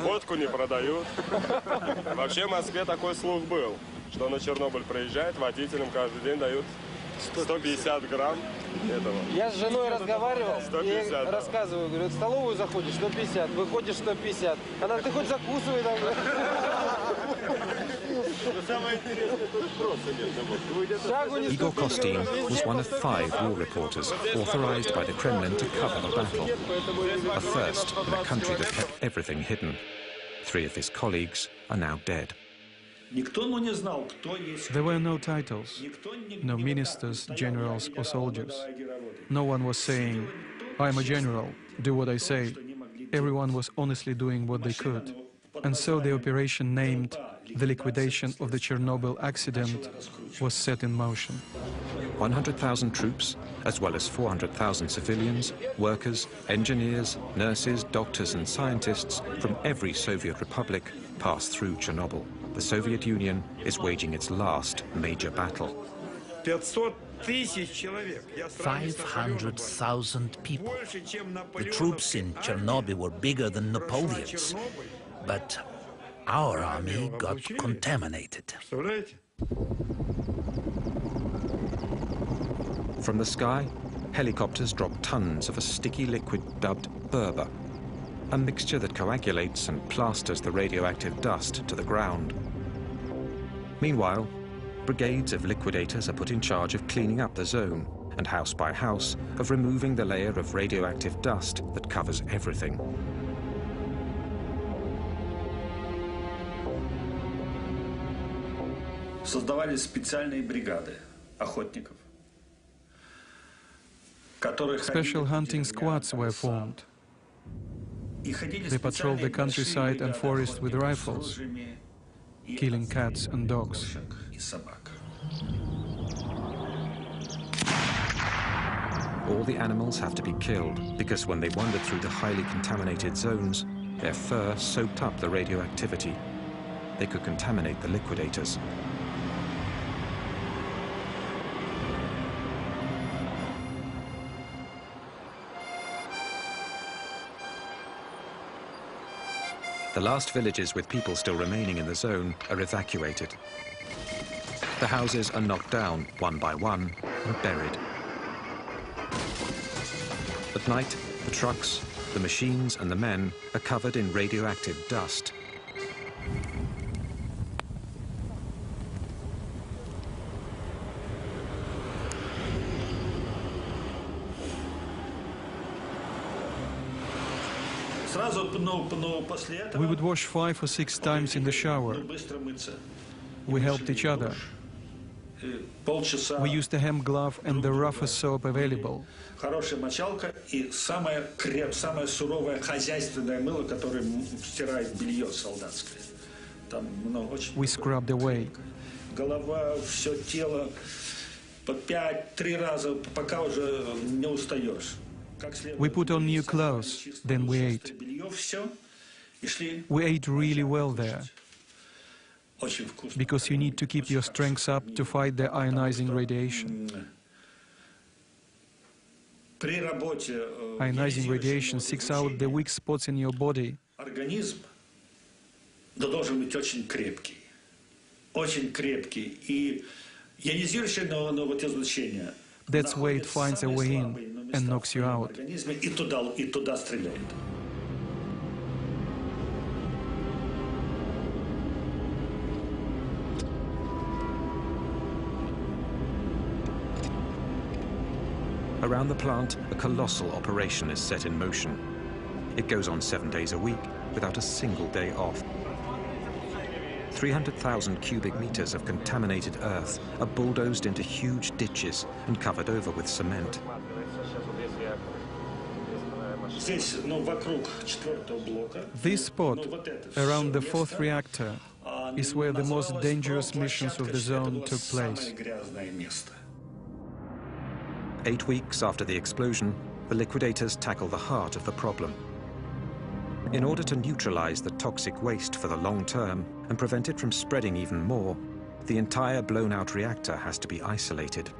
Водку не продают. Вообще в Москве такой слух был, что на Чернобыль приезжает, водителям каждый день дают 150 грамм этого. Я с женой разговаривал, 150, и да. рассказываю, говорю, в столовую заходишь 150, выходишь 150. Она, ты хоть закусывай там. Igor Kostin was one of 5 war reporters authorized by the Kremlin to cover the battle. A first in a country that kept everything hidden. 3 of his colleagues are now dead. There were no titles, no ministers, generals or soldiers. No one was saying, I'm a general, do what I say. Everyone was honestly doing what they could. And so the operation named the liquidation of the Chernobyl accident was set in motion. 100,000 troops, as well as 400,000 civilians, workers, engineers, nurses, doctors and scientists from every Soviet republic passed through Chernobyl. the Soviet Union is waging its last major battle. 500,000 people. The troops in Chernobyl were bigger than Napoleon's, but our army got contaminated. From the sky, helicopters drop tons of a sticky liquid dubbed Berber, a mixture that coagulates and plasters the radioactive dust to the ground. Meanwhile, brigades of liquidators are put in charge of cleaning up the zone and house by house of removing the layer of radioactive dust that covers everything. Создавались специальные бригады охотников. Special hunting squads were formed. They patrolled the countryside and forest with rifles, killing cats and dogs. All the animals have to be killed because when they wander through the highly contaminated zones, their fur soaked up the radioactivity. They could contaminate the liquidators. The last villages with people still remaining in the zone are evacuated. The houses are knocked down one by one and buried. At night, the trucks, the machines and the men are covered in radioactive dust. We would wash 5 or 6 times in the shower. We helped each other. We used a hemp glove and the roughest soap available. Хорошая мочалка и самое суровое хозяйственное мыло, которое стирает белье солдатское. Там много очень. We scrubbed away. Голова, все тело по 5-3 раза, пока уже не устаешь. We put on new clothes, then we ate. We ate really well there, because you need to keep your strength up to fight the ionizing radiation. Ionizing radiation seeks out the weak spots in your body. Организм должен быть очень крепкий. Очень крепкий. И ионизирующее излучение. That's where it finds a way in and knocks you out. И туда стреляет. Around the plant, a colossal operation is set in motion. It goes on 7 days a week without a single day off. 300,000 cubic meters of contaminated earth are bulldozed into huge ditches and covered over with cement. This spot, around the 4th reactor, is where the most dangerous missions of the zone took place. 8 weeks after the explosion, the liquidators tackle the heart of the problem. In order to neutralize the toxic waste for the long term and prevent it from spreading even more, the entire blown-out reactor has to be isolated.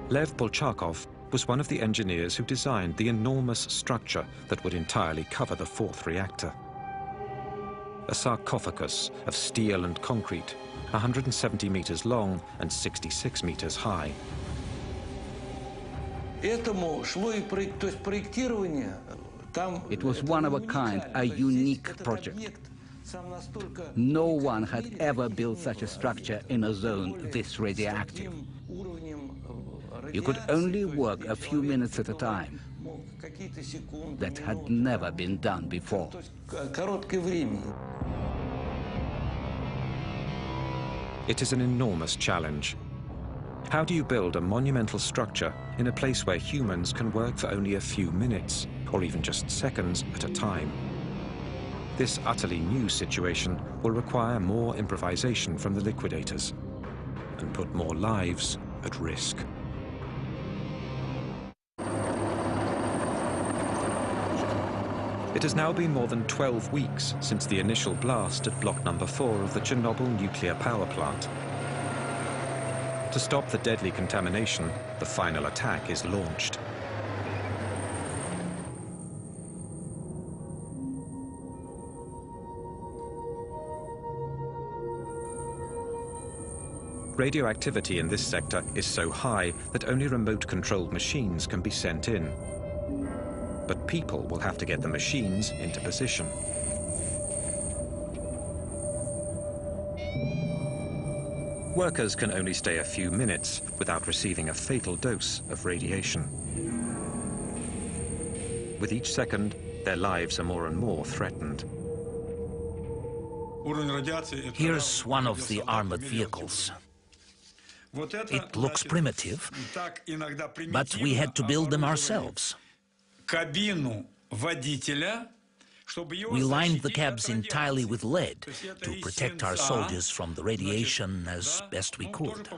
Lev Bolchakov was one of the engineers who designed the enormous structure that would entirely cover the 4th reactor. A sarcophagus of steel and concrete, 170 meters long and 66 meters high. It was one of a kind, a unique project. No one had ever built such a structure in a zone this radioactive. You could only work a few minutes at a time. That had never been done before. It is an enormous challenge. How do you build a monumental structure in a place where humans can work for only a few minutes, or even just seconds at a time? This utterly new situation will require more improvisation from the liquidators and put more lives at risk. It has now been more than 12 weeks since the initial blast at block number 4 of the Chernobyl nuclear power plant. To stop the deadly contamination, the final attack is launched. Radioactivity in this sector is so high that only remote-controlled machines can be sent in. But people will have to get the machines into position. Workers can only stay a few minutes without receiving a fatal dose of radiation. With each second, their lives are more and more threatened. Here's one of the armored vehicles. It looks primitive, but we had to build them ourselves. We lined the cabs entirely with lead to protect our soldiers from the radiation as best we could.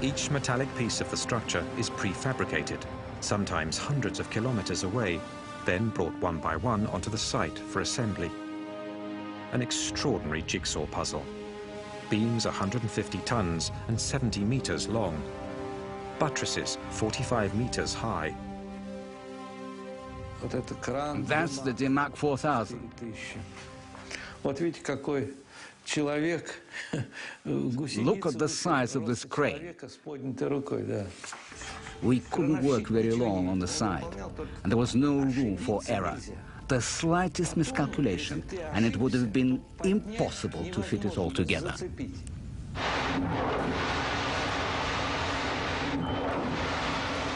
Each metallic piece of the structure is prefabricated, sometimes hundreds of kilometers away, then brought one by one onto the site for assembly. An extraordinary jigsaw puzzle. Beams 150 tons and 70 meters long. Buttresses 45 meters high. That's the Dimak 4000. Look at the size of this crane. We couldn't work very long on the side, and there was no room for error. The slightest miscalculation, and it would have been impossible to fit it all together.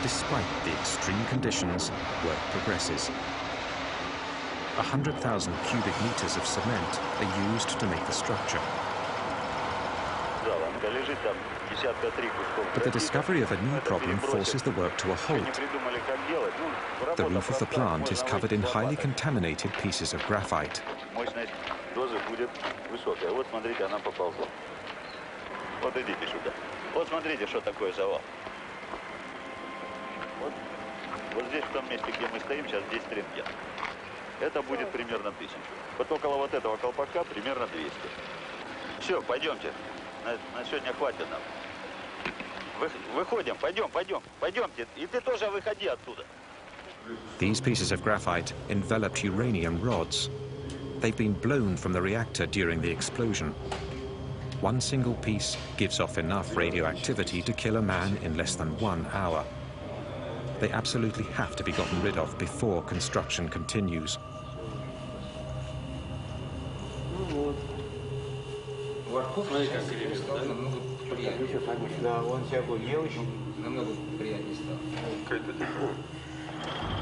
Despite the extreme conditions, work progresses. 100,000 cubic meters of cement are used to make the structure. But the discovery of a new problem forces the work to a halt. The roof of the plant is covered in highly contaminated pieces of graphite. Вот здесь, в том месте, где мы стоим, сейчас 10 рентген. Это будет примерно 1000. Вот около вот этого колпака примерно 200. Все, пойдемте. На сегодня хватит нам. Выходим, пойдемте. И ты тоже выходи оттуда. These pieces of graphite enveloped uranium rods. They've been blown from the reactor during the explosion. One single piece gives off enough radioactivity to kill a man in less than 1 hour. They absolutely have to be gotten rid of before construction continues.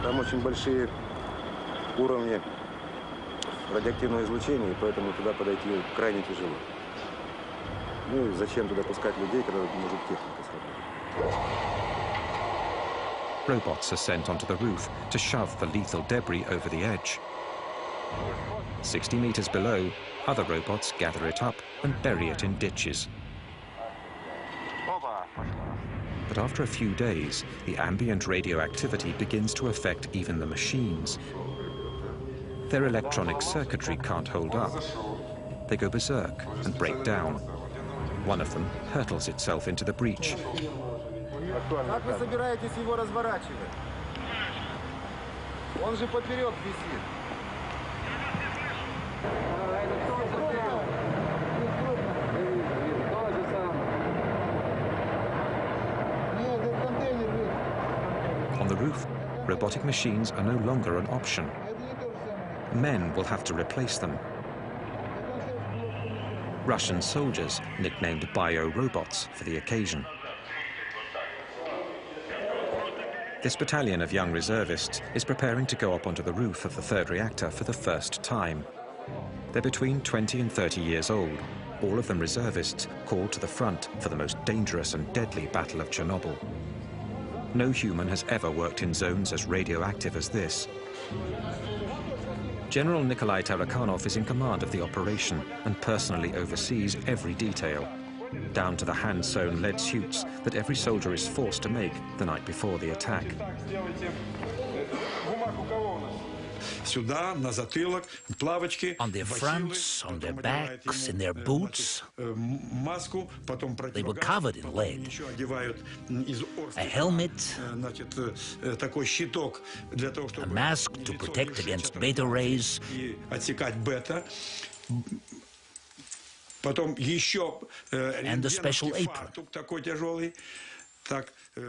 Там очень большие уровни радиоактивного излучения, поэтому туда подойти крайне тяжело. Ну и зачем туда пускать людей, когда может техника сработать? Robots are sent onto the roof to shove the lethal debris over the edge. 60 meters below, other robots gather it up and bury it in ditches. But after a few days, the ambient radioactivity begins to affect even the machines. Their electronic circuitry can't hold up. They go berserk and break down. One of them hurtles itself into the breach. Как вы собираетесь его разворачивать? Он же поперек висит. On the roof, robotic machines are no longer an option. Men will have to replace them. Russian soldiers nicknamed bio-robots for the occasion. This battalion of young reservists is preparing to go up onto the roof of the third reactor for the first time. They're between 20 and 30 years old, all of them reservists called to the front for the most dangerous and deadly battle of Chernobyl. No human has ever worked in zones as radioactive as this. General Nikolai Tarakanov is in command of the operation and personally oversees every detail. down to the hand-sewn lead suits that every soldier is forced to make the night before the attack. On their fronts, on their backs, in their boots, they were covered in lead. A helmet, a mask to protect against beta rays, and a special apron.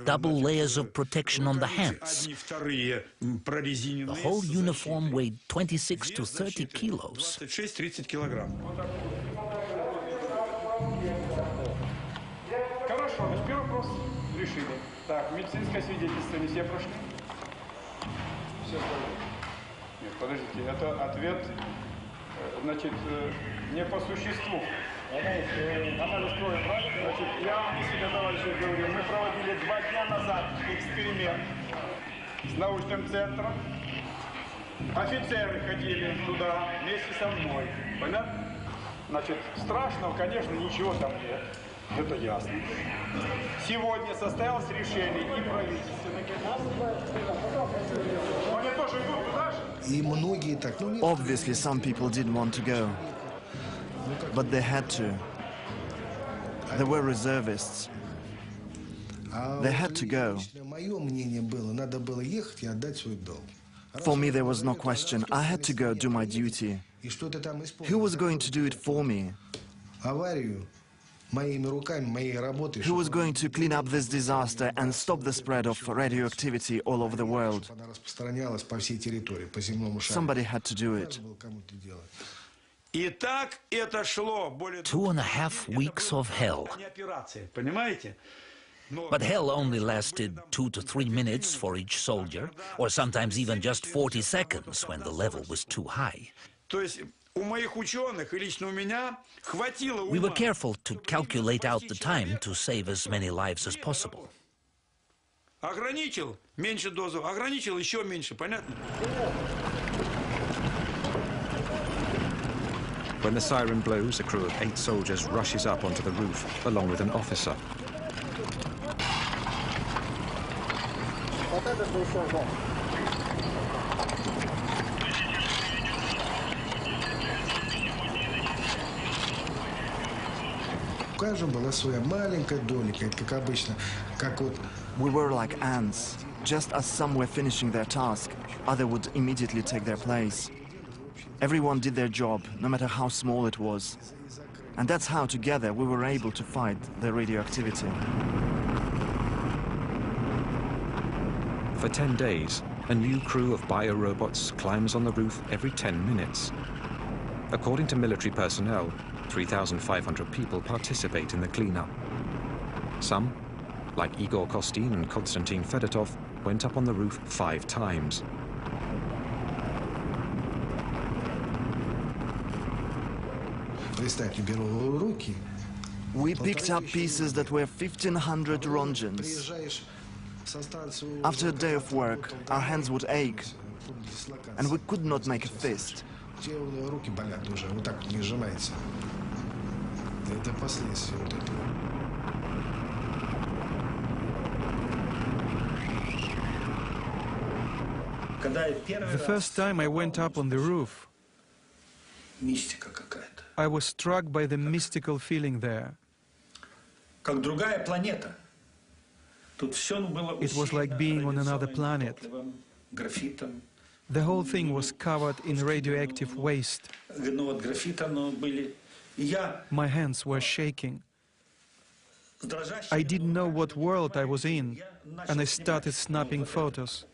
Double layers of protection on the hands. The whole uniform weighed 26 to 30 kilos. Хорошо, первый вопрос решили. Так, медицинское свидетельство не все прошли? Все прошли. Нет, подождите, это ответ, значит, не по существу. Анализ крови, правильно? Значит, я вам действительно, товарищи, говорю, мы проводили 2 дня назад эксперимент с научным центром. Офицеры ходили туда вместе со мной. Понятно? Значит, страшного, конечно, ничего там нет. Это ясно. Сегодня состоялось решение и правительственных. Они тоже идут туда же? Obviously, some people didn't want to go, but they had to. They were reservists. They had to go. For me, there was no question. I had to go do my duty. Who was going to do it for me? Who was going to clean up this disaster and stop the spread of radioactivity all over the world? Somebody had to do it. 2.5 weeks of hell. But hell only lasted 2 to 3 minutes for each soldier, or sometimes even just 40 seconds when the level was too high. We were careful to calculate out the time to save as many lives as possible. When the siren blows, a crew of 8 soldiers rushes up onto the roof, along with an officer. We were like ants. Just as some were finishing their task, others would immediately take their place. Everyone did their job, no matter how small it was. And that's how, together, we were able to fight the radioactivity. For 10 days, a new crew of biorobots climbs on the roof every 10 minutes. According to military personnel, 3,500 people participate in the cleanup. Some, like Igor Kostin and Konstantin Fedotov, went up on the roof 5 times. We picked up pieces that were 1,500 rongens. After a day of work, our hands would ache, and we could not make a fist. The first time I went up on the roof, I was struck by the mystical feeling there. It was like being on another planet. The whole thing was covered in radioactive waste. My hands were shaking. I didn't know what world I was in, and I started snapping photos.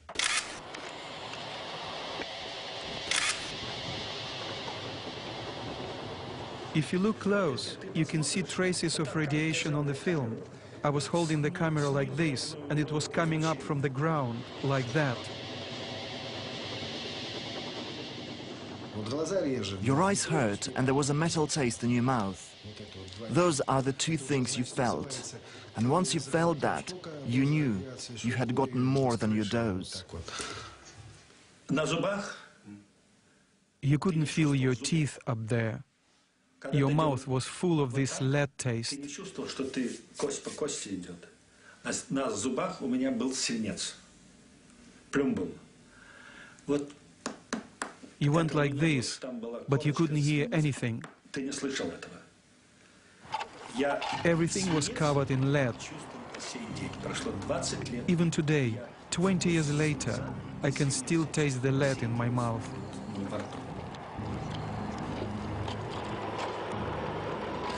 If you look close, you can see traces of radiation on the film. I was holding the camera like this, and it was coming up from the ground, like that. Your eyes hurt, and there was a metal taste in your mouth. Those are the 2 things you felt. And once you felt that, you knew you had gotten more than your dose. You couldn't feel your teeth up there. your mouth was full of this lead taste. Ты не чувствовал, что ты кость по кости идет. На зубах у меня был свинец. Плюм был. Вот. You went like this, but you couldn't hear anything. Ты не слышал этого. Everything was covered in lead. Even today, 20 years later, I can still taste the lead in my mouth.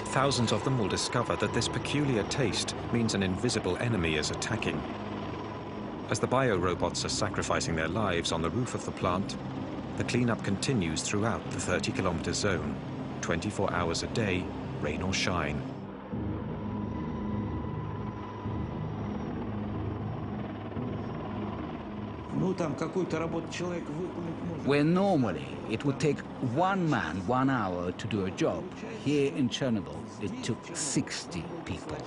Thousands of them will discover that this peculiar taste means an invisible enemy is attacking. As the biorobots are sacrificing their lives on the roof of the plant, the cleanup continues throughout the 30-kilometer zone, 24 hours a day, rain or shine. Where normally it would take one man 1 hour to do a job, here in Chernobyl it took 60 people.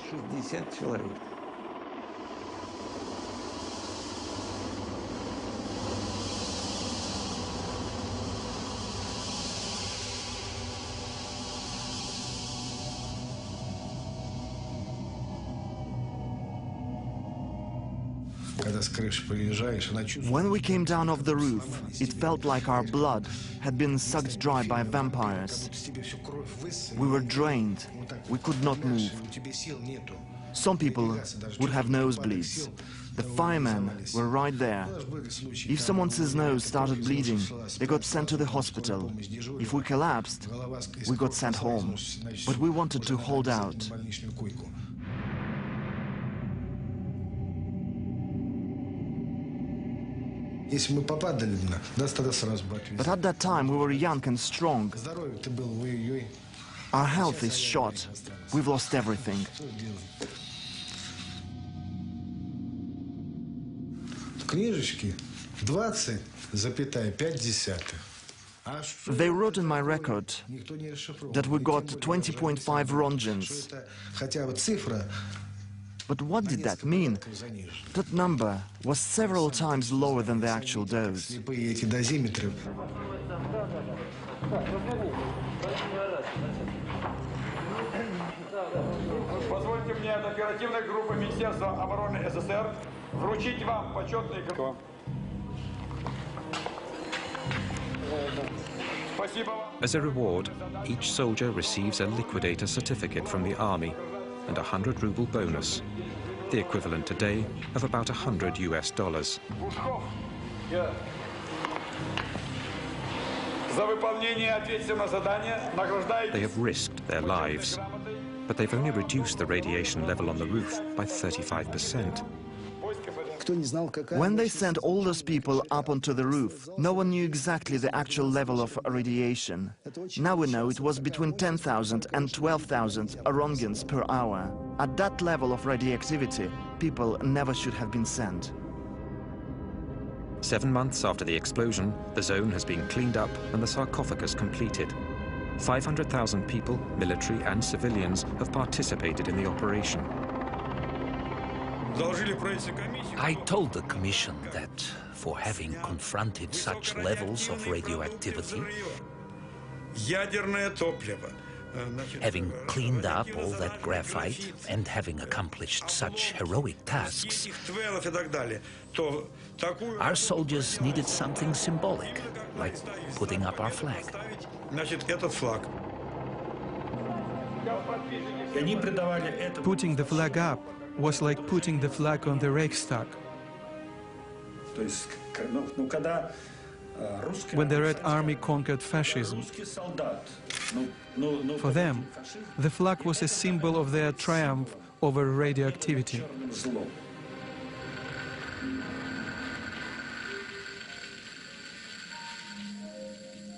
When we came down off the roof, it felt like our blood had been sucked dry by vampires. We were drained. We could not move. Some people would have nosebleeds. The firemen were right there. If someone's nose started bleeding, they got sent to the hospital. If we collapsed, we got sent home. But we wanted to hold out. But at that time we were young and strong. Our health is shot. We've lost everything. They wrote in my record that we got 20.5 rongens. But what did that mean? That number was several times lower than the actual dose. Позвольте мне от оперативной группы Министерства обороны СССР вручить вам почетный грамоту. As a reward, each soldier receives a liquidator certificate from the army and a 100-ruble bonus, the equivalent today of about $100 US. They have risked their lives, but they've only reduced the radiation level on the roof by 35%. When they sent all those people up onto the roof, no one knew exactly the actual level of radiation. Now we know it was between 10,000 and 12,000 rongens per hour. At that level of radioactivity, people never should have been sent. 7 months after the explosion, the zone has been cleaned up and the sarcophagus completed. 500,000 people, military and civilians, have participated in the operation. I told the commission that for having confronted such levels of radioactivity, having cleaned up all that graphite and having accomplished such heroic tasks, our soldiers needed something symbolic, like putting up our flag. Putting the flag up was like putting the flag on the Reichstag. When the Red Army conquered fascism, for them, the flag was a symbol of their triumph over radioactivity.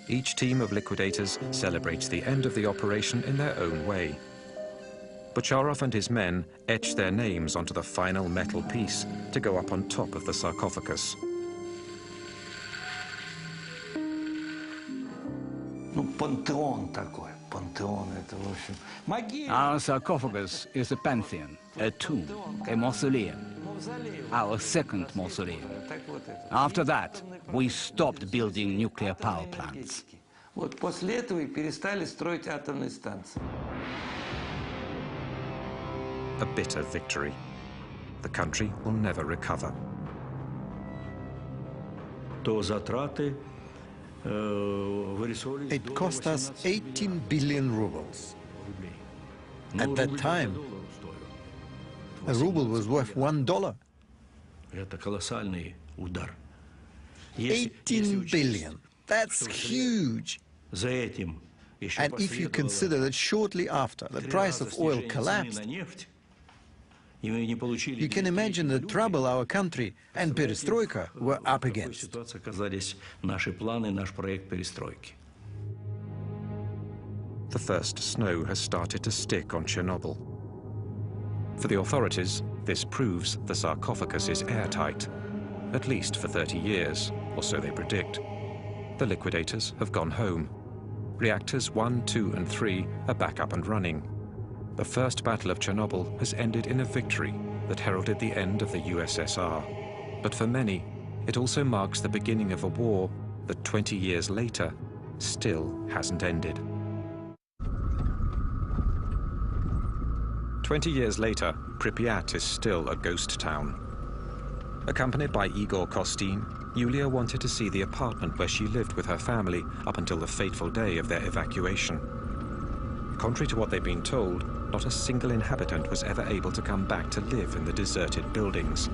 Each team of liquidators celebrates the end of the operation in their own way. Bocharov and his men etch their names onto the final metal piece to go up on top of the sarcophagus. Our sarcophagus is a pantheon, a tomb, a mausoleum. Our second mausoleum. After that, we stopped building nuclear power plants. Вот после этого и перестали строить атомные станции. A bitter victory. The country will never recover. It cost us 18 billion rubles. At that time, a ruble was worth $1. 18 billion. That's huge. And if you consider that shortly after the price of oil collapsed, you can imagine the trouble our country and perestroika were up against. The first snow has started to stick on Chernobyl. For the authorities, this proves the sarcophagus is airtight, at least for 30 years, or so they predict. The liquidators have gone home. Reactors 1, 2, and 3 are back up and running. The First Battle of Chernobyl has ended in a victory that heralded the end of the USSR. But for many, it also marks the beginning of a war that 20 years later still hasn't ended. 20 years later, Pripyat is still a ghost town. Accompanied by Igor Kostin, Yulia wanted to see the apartment where she lived with her family up until the fateful day of their evacuation. Contrary to what they've been told, not a single inhabitant was ever able to come back to live in the deserted buildings.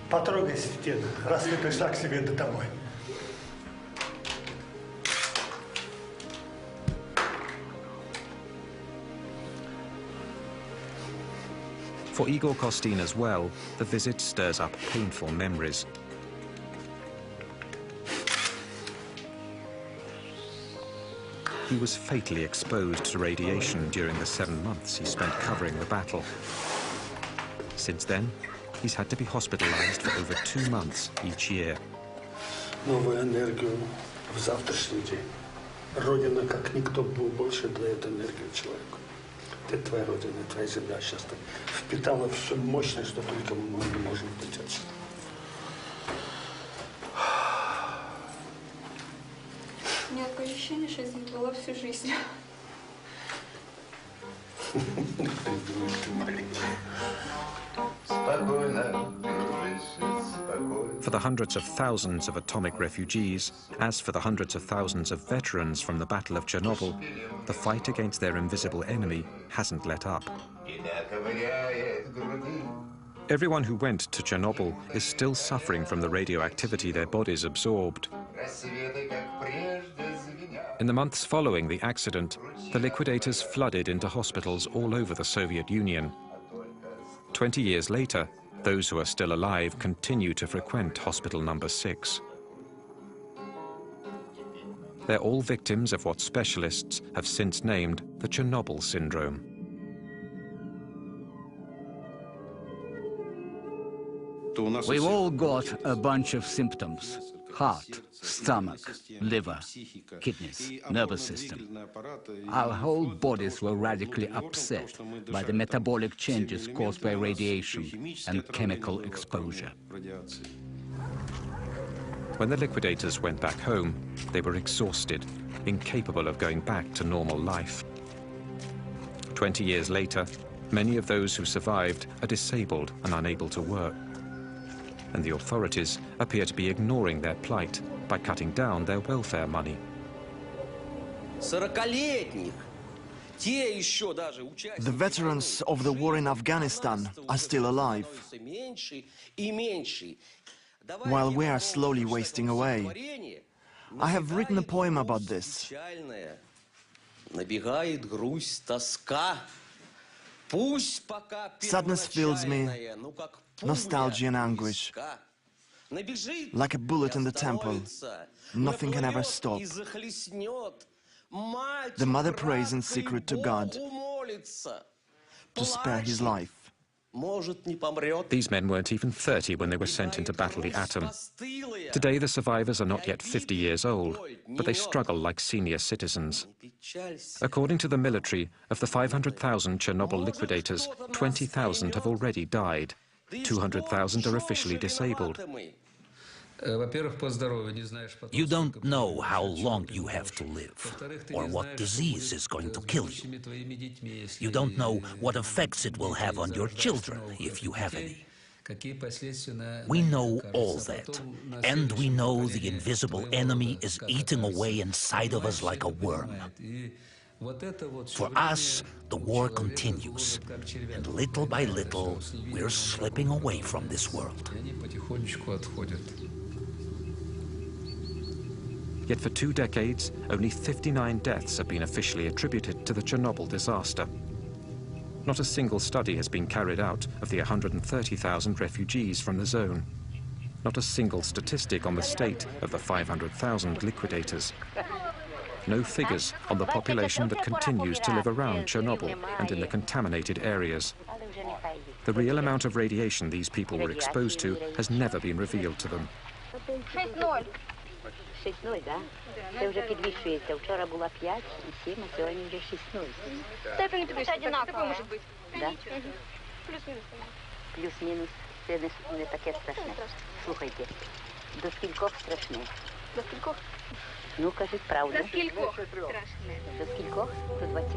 Потрогай стену, раз ты пришла к себе домой. For Igor Kostin as well, the visit stirs up painful memories. He was fatally exposed to radiation during the 7 months he spent covering the battle. Since then, he's had to be hospitalized for over 2 months each year. Новую энергию в завтрашний день. Родина, как никто, был больше дает энергию человеку. Это твоя родина, твоя земля сейчас впитала все мощное, что только мы можем быть отсюда. У меня такое ощущение, что я здесь была всю жизнь. For the hundreds of thousands of atomic refugees, as for the hundreds of thousands of veterans from the Battle of Chernobyl, the fight against their invisible enemy hasn't let up. Everyone who went to Chernobyl is still suffering from the radioactivity their bodies absorbed. In the months following the accident, the liquidators flooded into hospitals all over the Soviet Union. 20 years later, those who are still alive continue to frequent Hospital Number 6. They're all victims of what specialists have since named the Chernobyl syndrome. We've all got a bunch of symptoms: heart, stomach, liver, kidneys, nervous system. Our whole bodies were radically upset by the metabolic changes caused by radiation and chemical exposure. When the liquidators went back home, they were exhausted, incapable of going back to normal life. 20 years later, many of those who survived are disabled and unable to work. And the authorities appear to be ignoring their plight by cutting down their welfare money. The veterans of the war in Afghanistan are still alive, while we are slowly wasting away. I have written a poem about this. Sadness fills me, nostalgia and anguish. Like a bullet in the temple, nothing can ever stop. The mother prays in secret to God to spare his life. These men weren't even 30 when they were sent in to battle the atom. Today, the survivors are not yet 50 years old, but they struggle like senior citizens. According to the military, of the 500,000 Chernobyl liquidators, 20,000 have already died. 200,000 are officially disabled. You don't know how long you have to live, or what disease is going to kill you. You don't know what effects it will have on your children, if you have any. We know all that, and we know the invisible enemy is eating away inside of us like a worm. For us, the war continues, and little by little, we're slipping away from this world. Yet for 2 decades, only 59 deaths have been officially attributed to the Chernobyl disaster. Not a single study has been carried out of the 130,000 refugees from the zone. Not a single statistic on the state of the 500,000 liquidators. No figures on the population that continues to live around Chernobyl and in the contaminated areas. The real amount of radiation these people were exposed to has never been revealed to them. 6-0, да? Це вже підвищується. Вчора була 5 і 7, а сьогодні вже 6-0. Степень тобі одинаково може бути. Да? Плюс-мінус. Плюс-мінус. Це не таке страшне. Слухайте, до скількох страшне? До скількох? Ну, кажіть правду. До скількох страшне? До скількох? До 20.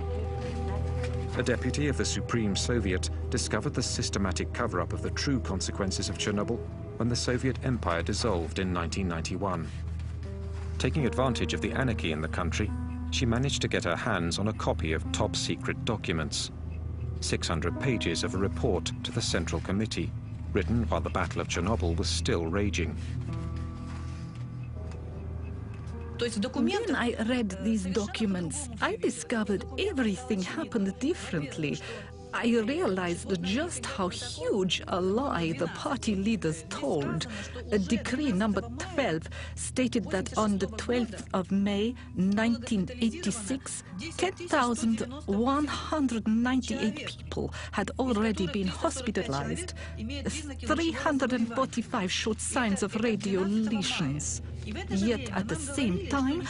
A deputy of the Supreme Soviet discovered the systematic cover-up of the true consequences of Chernobyl when the Soviet Empire dissolved in 1991. Taking advantage of the anarchy in the country, she managed to get her hands on a copy of top-secret documents. 600 pages of a report to the Central Committee, written while the Battle of Chernobyl was still raging. When I read these documents, I discovered everything happened differently. I realized just how huge a lie the party leaders told. A decree number 12 stated that on the 12th of May 1986, 10,198 people had already been hospitalized. 345 showed signs of radio lesions. Yet at the same time,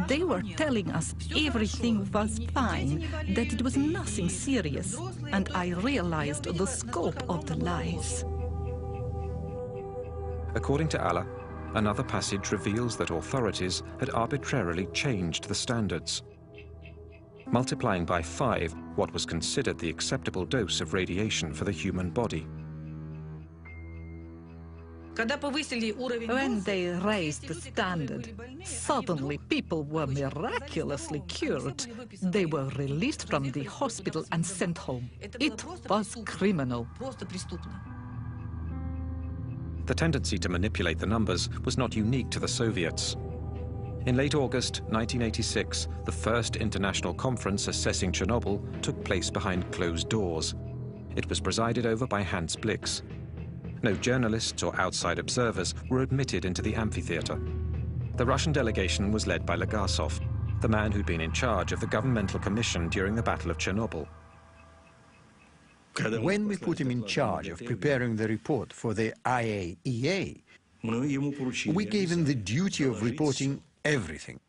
they were telling us everything was fine, that it was nothing serious, and I realized the scope of the lies. According to Allah, another passage reveals that authorities had arbitrarily changed the standards, multiplying by 5 what was considered the acceptable dose of radiation for the human body. When they raised the standard, suddenly people were miraculously cured. They were released from the hospital and sent home. It was criminal. The tendency to manipulate the numbers was not unique to the Soviets. In late August 1986, the first international conference assessing Chernobyl took place behind closed doors. It was presided over by Hans Blix. No journalists or outside observers were admitted into the amphitheater. The Russian delegation was led by Legasov, the man who'd been in charge of the governmental commission during the Battle of Chernobyl. When we put him in charge of preparing the report for the IAEA, we gave him the duty of reporting everything.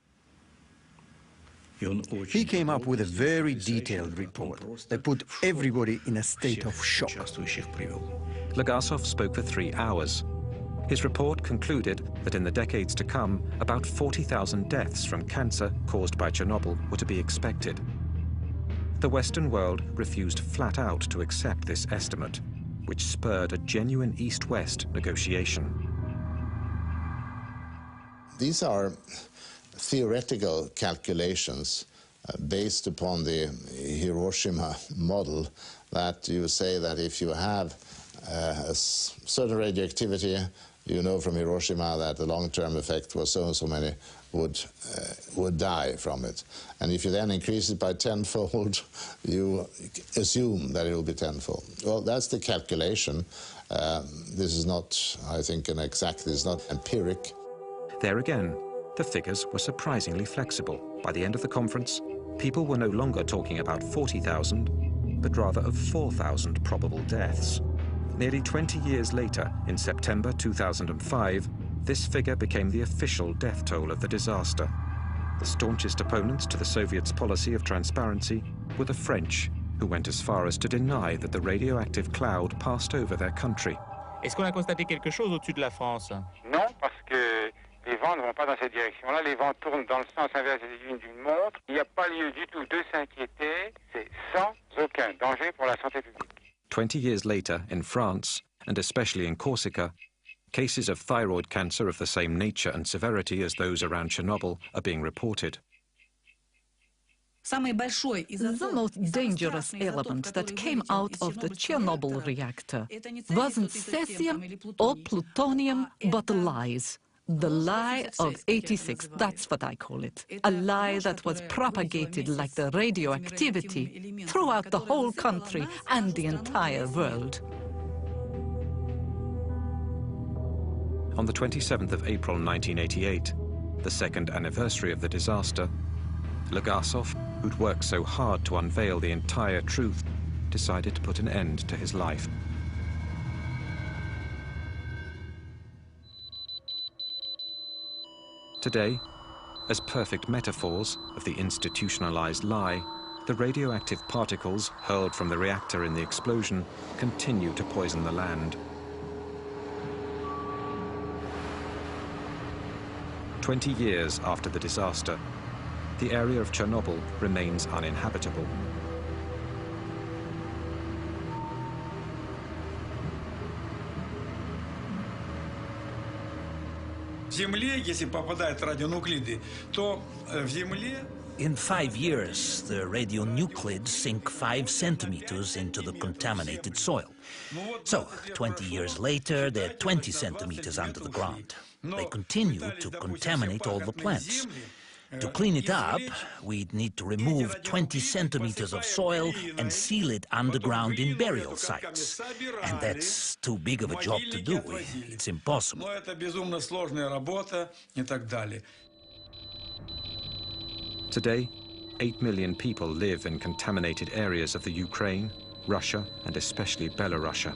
He came up with a very detailed report that put everybody in a state of shock. Legasov spoke for 3 hours. His report concluded that in the decades to come, about 40,000 deaths from cancer caused by Chernobyl were to be expected. The Western world refused flat out to accept this estimate, which spurred a genuine East-West negotiation. These are theoretical calculations based upon the Hiroshima model, that you say that if you have a certain radioactivity, you know from Hiroshima that the long-term effect was so and so many would die from it. And if you then increase it by tenfold, you assume that it will be tenfold. Well, that's the calculation. This is not, I think, this is not empiric. There again, the figures were surprisingly flexible. By the end of the conference, people were no longer talking about 40,000, but rather of 4,000 probable deaths. Nearly 20 years later, in September 2005, this figure became the official death toll of the disaster. The staunchest opponents to the Soviets' policy of transparency were the French, who went as far as to deny that the radioactive cloud passed over their country. Est-ce qu'on a constaté quelque chose au-dessus de la France? Non, parce que les vents ne vont pas dans cette direction-là. Les vents tournent dans le sens inverse des aiguilles d'une montre. Il n'y a pas lieu du tout de s'inquiéter. C'est sans aucun danger pour la santé publique. 20 years later, in France, and especially in Corsica, cases of thyroid cancer of the same nature and severity as those around Chernobyl are being reported. The most dangerous element that came out of the Chernobyl reactor wasn't cesium or plutonium, but lies. The lie of 86, that's what I call it. A lie that was propagated like the radioactivity throughout the whole country and the entire world. On the 27th of April 1988, the second anniversary of the disaster, Legasov, who'd worked so hard to unveil the entire truth, decided to put an end to his life. Today, as perfect metaphors of the institutionalized lie, the radioactive particles hurled from the reactor in the explosion continue to poison the land. 20 years after the disaster, the area of Chernobyl remains uninhabitable. In 5 years, the radionuclides sink 5 centimeters into the contaminated soil. So, 20 years later, they're 20 centimeters under the ground. They continue to contaminate all the plants. To clean it up, we'd need to remove 20 centimeters of soil and seal it underground in burial sites. And that's too big of a job to do. It's impossible. Today, 8 million people live in contaminated areas of the Ukraine, Russia, and especially Belarus.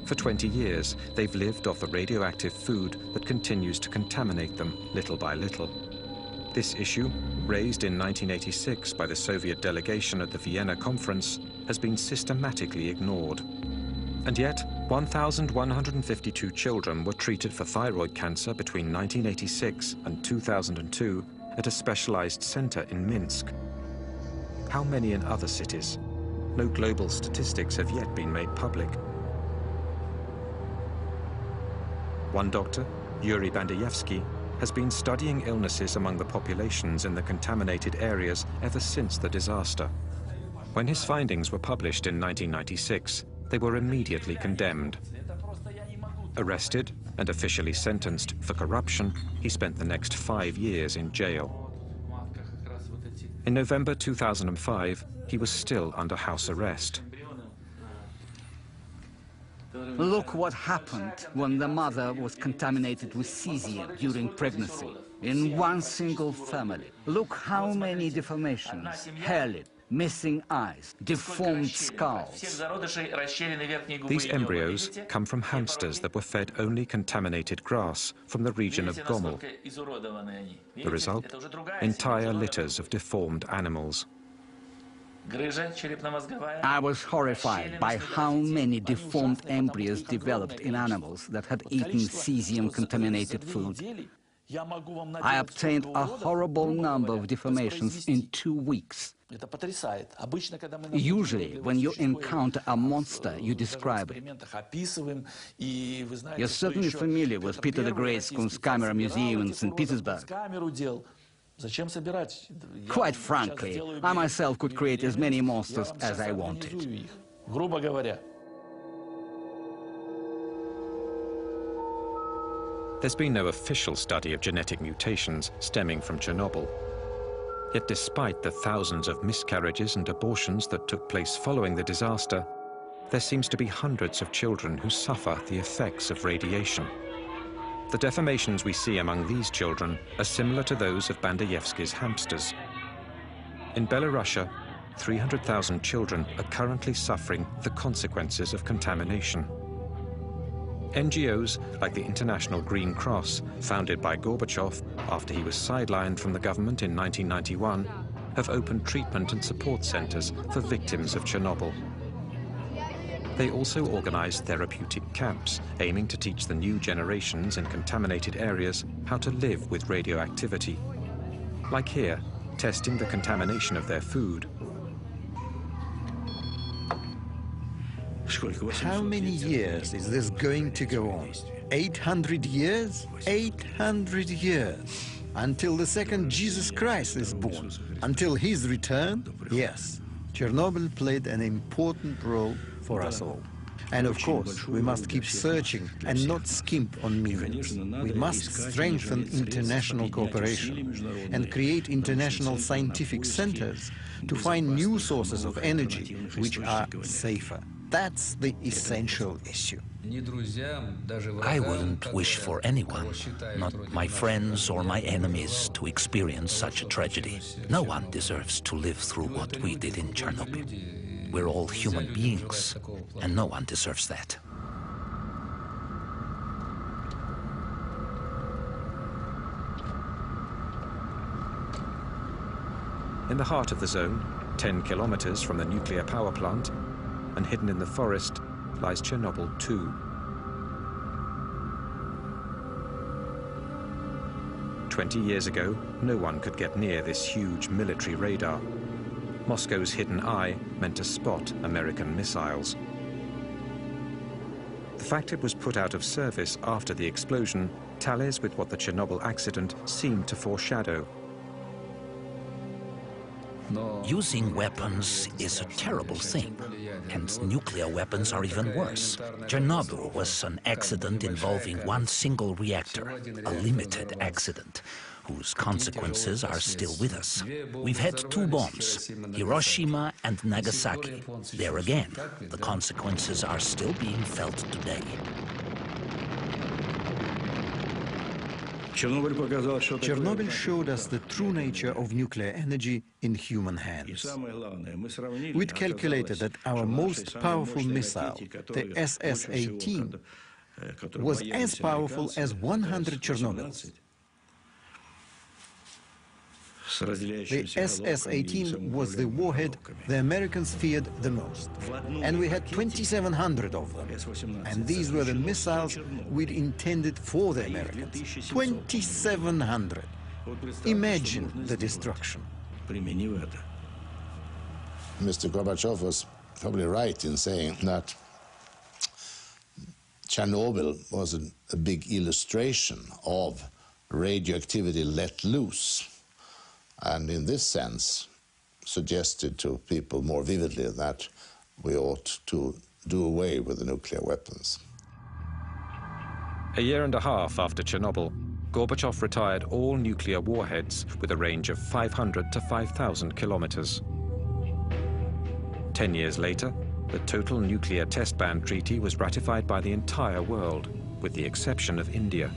For 20 years, they've lived off the radioactive food that continues to contaminate them little by little. This issue, raised in 1986 by the Soviet delegation at the Vienna conference, has been systematically ignored. And yet, 1,152 children were treated for thyroid cancer between 1986 and 2002 at a specialized center in Minsk. How many in other cities? No global statistics have yet been made public. One doctor, Yuri Bandayevsky, has been studying illnesses among the populations in the contaminated areas ever since the disaster. When his findings were published in 1996, they were immediately condemned. Arrested and officially sentenced for corruption, he spent the next 5 years in jail. In November 2005, he was still under house arrest. Look what happened when the mother was contaminated with cesium during pregnancy. In one single family. Look how many deformations, hair lip, missing eyes, deformed skulls. These embryos come from hamsters that were fed only contaminated grass from the region of Gomel. The result? Entire litters of deformed animals. I was horrified by how many deformed embryos developed in animals that had eaten cesium-contaminated food. I obtained a horrible number of deformations in 2 weeks. Usually, when you encounter a monster, you describe it. You're certainly familiar with Peter the Great's Kunstkamera Museum in St. Petersburg. Quite frankly, I myself could create as many monsters as I wanted. There's been no official study of genetic mutations stemming from Chernobyl. Yet despite the thousands of miscarriages and abortions that took place following the disaster, there seems to be hundreds of children who suffer the effects of radiation. The deformations we see among these children are similar to those of Bandayevsky's hamsters. In Belarus, 300,000 children are currently suffering the consequences of contamination. NGOs like the International Green Cross, founded by Gorbachev after he was sidelined from the government in 1991, have opened treatment and support centers for victims of Chernobyl. They also organize therapeutic camps, aiming to teach the new generations in contaminated areas how to live with radioactivity. Like here, testing the contamination of their food. How many years is this going to go on? 800 years? 800 years. Until the second Jesus Christ is born. Until his return? Yes. Chernobyl played an important role for us all. And of course, we must keep searching and not skimp on means. We must strengthen international cooperation and create international scientific centers to find new sources of energy which are safer. That's the essential issue. I wouldn't wish for anyone, not my friends or my enemies, to experience such a tragedy. No one deserves to live through what we did in Chernobyl. We're all human beings, and no one deserves that. In the heart of the zone, 10 kilometers from the nuclear power plant, and hidden in the forest, lies Chernobyl 2. 20 years ago, no one could get near this huge military radar. Moscow's hidden eye meant to spot American missiles. The fact it was put out of service after the explosion tallies with what the Chernobyl accident seemed to foreshadow. Using weapons is a terrible thing, and nuclear weapons are even worse. Chernobyl was an accident involving one single reactor, a limited accident, whose consequences are still with us. We've had 2 bombs, Hiroshima and Nagasaki. There again, the consequences are still being felt today. Chernobyl showed us the true nature of nuclear energy in human hands. We'd calculated that our most powerful missile, the SS-18, was as powerful as 100 Chernobyls. The SS-18 was the warhead the Americans feared the most, and we had 2,700 of them. And these were the missiles we'd intended for the Americans. 2,700. Imagine the destruction. Mr. Gorbachev was probably right in saying that Chernobyl was a big illustration of radioactivity let loose. And in this sense, suggested to people more vividly that we ought to do away with the nuclear weapons. A year and a half after Chernobyl, Gorbachev retired all nuclear warheads with a range of 500 to 5,000 kilometers. 10 years later, the Total Nuclear Test Ban Treaty was ratified by the entire world, with the exception of India.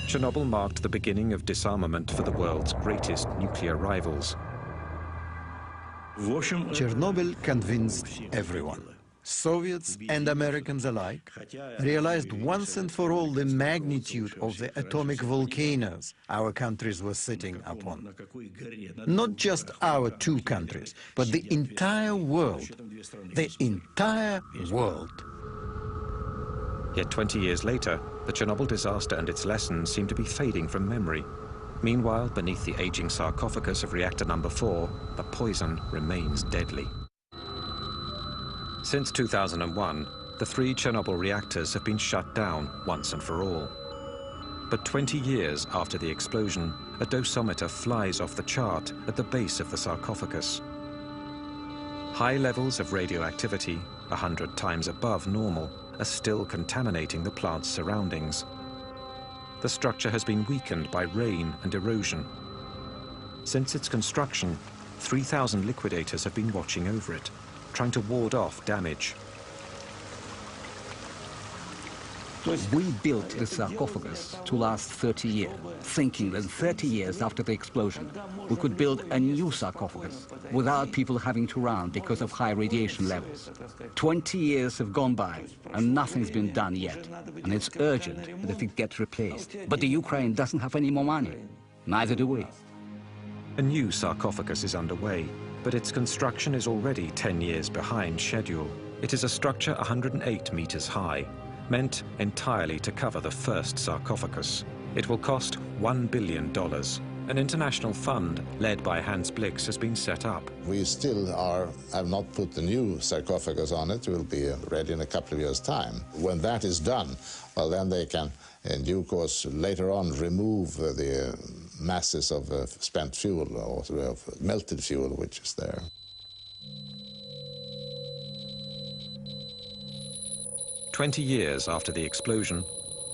Chernobyl marked the beginning of disarmament for the world's greatest nuclear rivals. Chernobyl convinced everyone. Soviets and Americans alike realized once and for all the magnitude of the atomic volcanoes our countries were sitting upon. Not just our 2 countries, but the entire world. The entire world. Yet 20 years later, the Chernobyl disaster and its lessons seem to be fading from memory. Meanwhile, beneath the aging sarcophagus of reactor number 4, the poison remains deadly. Since 2001, the 3 Chernobyl reactors have been shut down once and for all. But 20 years after the explosion, a dosimeter flies off the chart at the base of the sarcophagus. High levels of radioactivity, 100 times above normal, are still contaminating the plant's surroundings. The structure has been weakened by rain and erosion. Since its construction, 3,000 liquidators have been watching over it, trying to ward off damage. We built the sarcophagus to last 30 years, thinking that 30 years after the explosion, we could build a new sarcophagus without people having to run because of high radiation levels. 20 years have gone by and nothing's been done yet, and it's urgent that it gets replaced. But the Ukraine doesn't have any more money. Neither do we. A new sarcophagus is underway, but its construction is already 10 years behind schedule. It is a structure 108 meters high, meant entirely to cover the first sarcophagus. It will cost $1 billion. An international fund led by Hans Blix has been set up. We still have not put the new sarcophagus on it. It will be ready in a couple of years' time. When that is done, well, then they can, in due course, later on remove the masses of spent fuel or of melted fuel which is there. "20 years after the explosion,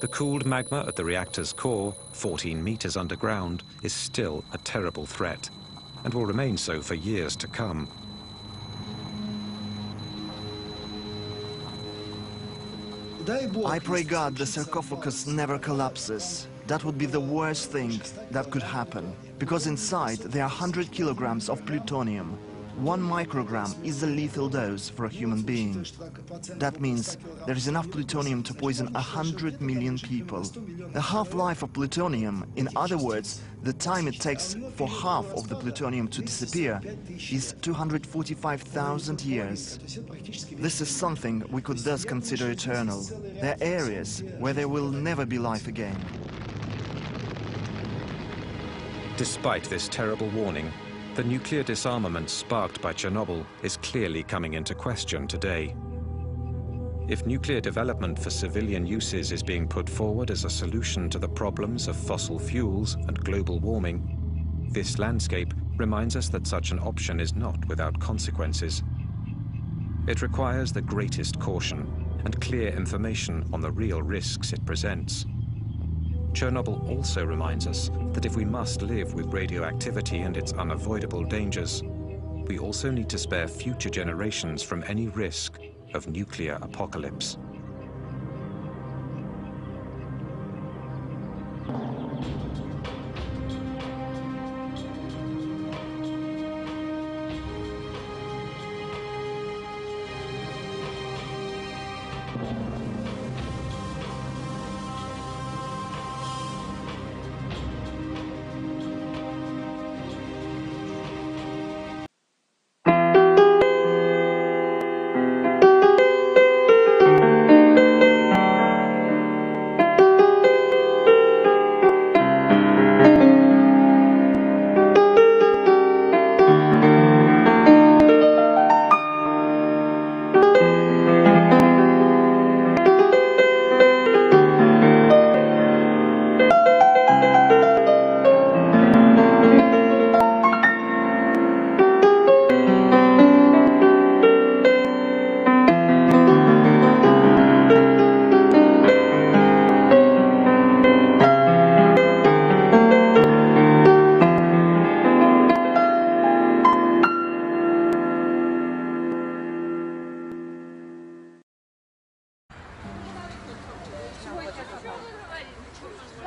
the cooled magma at the reactor's core, 14 meters underground, is still a terrible threat and will remain so for years to come. I pray God the sarcophagus never collapses. That would be the worst thing that could happen, because inside there are 100 kilograms of plutonium. 1 microgram is a lethal dose for a human being. That means there is enough plutonium to poison 100 million people. The half-life of plutonium, in other words, the time it takes for half of the plutonium to disappear, is 245,000 years. This is something we could thus consider eternal. There are areas where there will never be life again. Despite this terrible warning, the nuclear disarmament sparked by Chernobyl is clearly coming into question today. If nuclear development for civilian uses is being put forward as a solution to the problems of fossil fuels and global warming, this landscape reminds us that such an option is not without consequences. It requires the greatest caution and clear information on the real risks it presents. Chernobyl also reminds us that if we must live with radioactivity and its unavoidable dangers, we also need to spare future generations from any risk of nuclear apocalypse.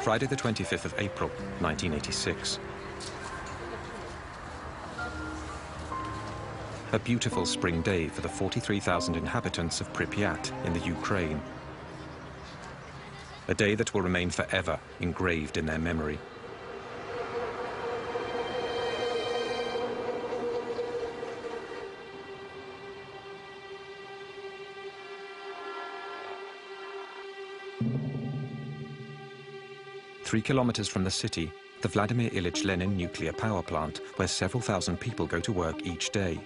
Friday the 25th of April, 1986. A beautiful spring day for the 43,000 inhabitants of Pripyat in the Ukraine. A day that will remain forever engraved in their memory. Three kilometers from the city, the Vladimir Ilyich Lenin nuclear power plant, where several thousand people go to work each day.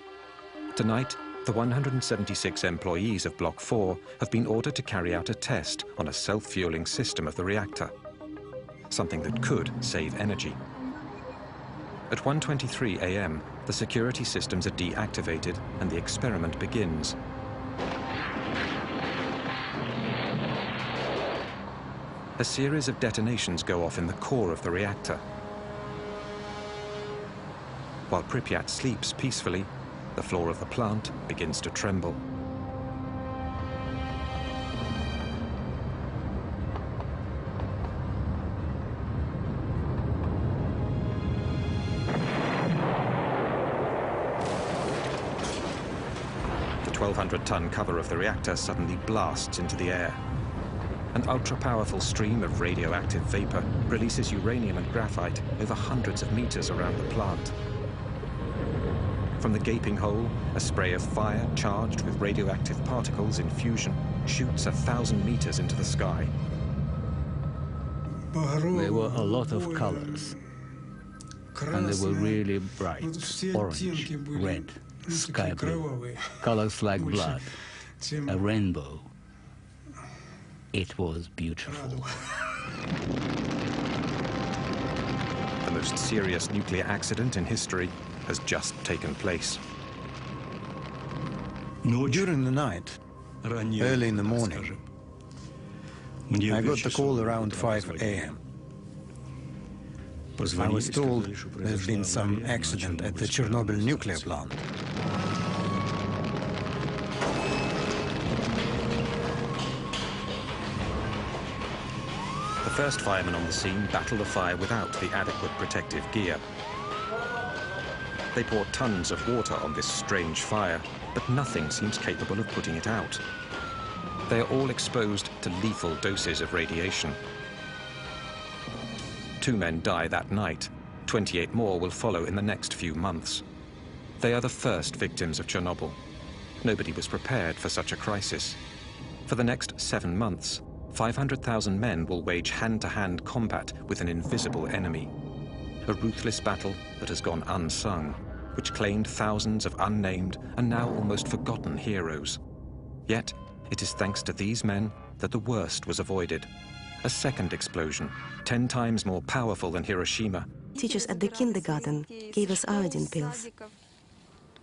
Tonight, the 176 employees of Block 4 have been ordered to carry out a test on a self-fueling system of the reactor, something that could save energy. At 1:23 a.m., the security systems are deactivated and the experiment begins. A series of detonations go off in the core of the reactor. While Pripyat sleeps peacefully, the floor of the plant begins to tremble. 1,200-ton cover of the reactor suddenly blasts into the air. An ultra-powerful stream of radioactive vapor releases uranium and graphite over hundreds of meters around the plant. From the gaping hole, a spray of fire charged with radioactive particles in fusion shoots 1,000 meters into the sky. There were a lot of colors, and they were really bright, orange, red, sky blue, colors like blood, a rainbow. It was beautiful. The most serious nuclear accident in history has just taken place. During the night, early in the morning, I got the call around 5 a.m. I was told there's been some accident at the Chernobyl nuclear plant. The first firemen on the scene battle the fire without the adequate protective gear. They pour tons of water on this strange fire, but nothing seems capable of putting it out. They are all exposed to lethal doses of radiation. 2 men die that night. 28 more will follow in the next few months. They are the first victims of Chernobyl. Nobody was prepared for such a crisis. For the next 7 months, 500,000 men will wage hand-to-hand combat with an invisible enemy. A ruthless battle that has gone unsung, which claimed thousands of unnamed and now almost forgotten heroes. Yet, it is thanks to these men that the worst was avoided. A second explosion, 10 times more powerful than Hiroshima. Teachers at the kindergarten gave us iodine pills.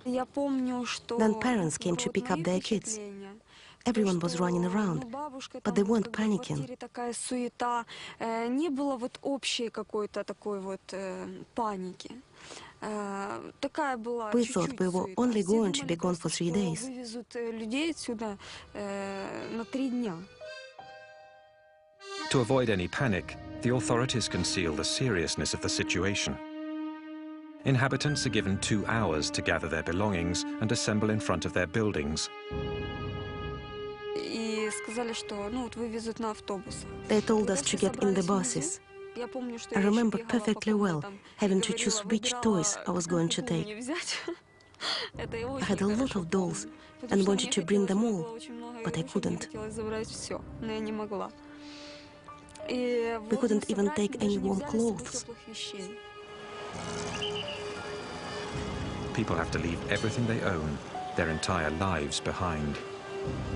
Then parents came to pick up their kids. Everyone was running around, but they weren't panicking. We thought we were only going to be gone for 3 days. To avoid any panic, the authorities conceal the seriousness of the situation. Inhabitants are given 2 hours to gather their belongings and assemble in front of their buildings. They told us to get in the buses. I remember perfectly well having to choose which toys I was going to take. I had a lot of dolls and wanted to bring them all, but I couldn't. We couldn't even take any warm clothes. People have to leave everything they own, their entire lives behind.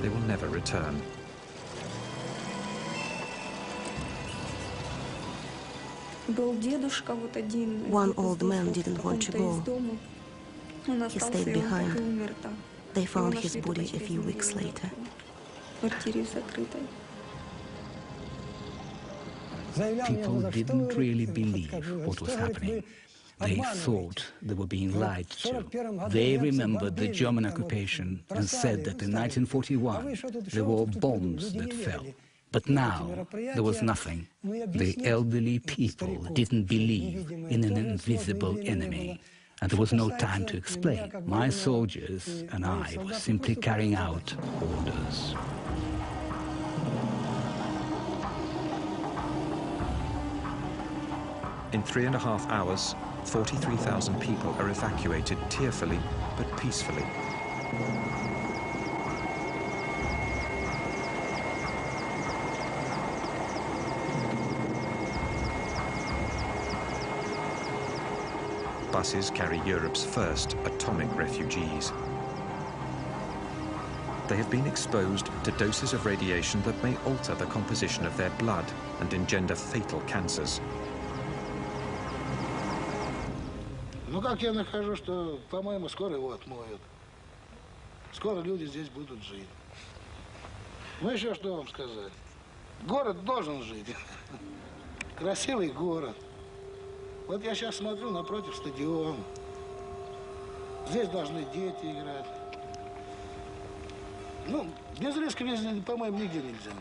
They will never return. One old man didn't want to go. He stayed behind. They found his body a few weeks later. People didn't really believe what was happening. They thought they were being lied to. They remembered the German occupation and said that in 1941 there were bombs that fell. But now there was nothing. The elderly people didn't believe in an invisible enemy. And there was no time to explain. My soldiers and I were simply carrying out orders. In 3.5 hours, 43,000 people are evacuated tearfully but peacefully. Buses carry Europe's first atomic refugees. They have been exposed to doses of radiation that may alter the composition of their blood and engender fatal cancers. Ну, как я нахожу, что, по-моему, скоро его отмоют. Скоро люди здесь будут жить. Ну, еще что вам сказать? Город должен жить. Красивый город. Вот я сейчас смотрю напротив стадиона. Здесь должны дети играть. Ну, без риска, по-моему, нигде нельзя.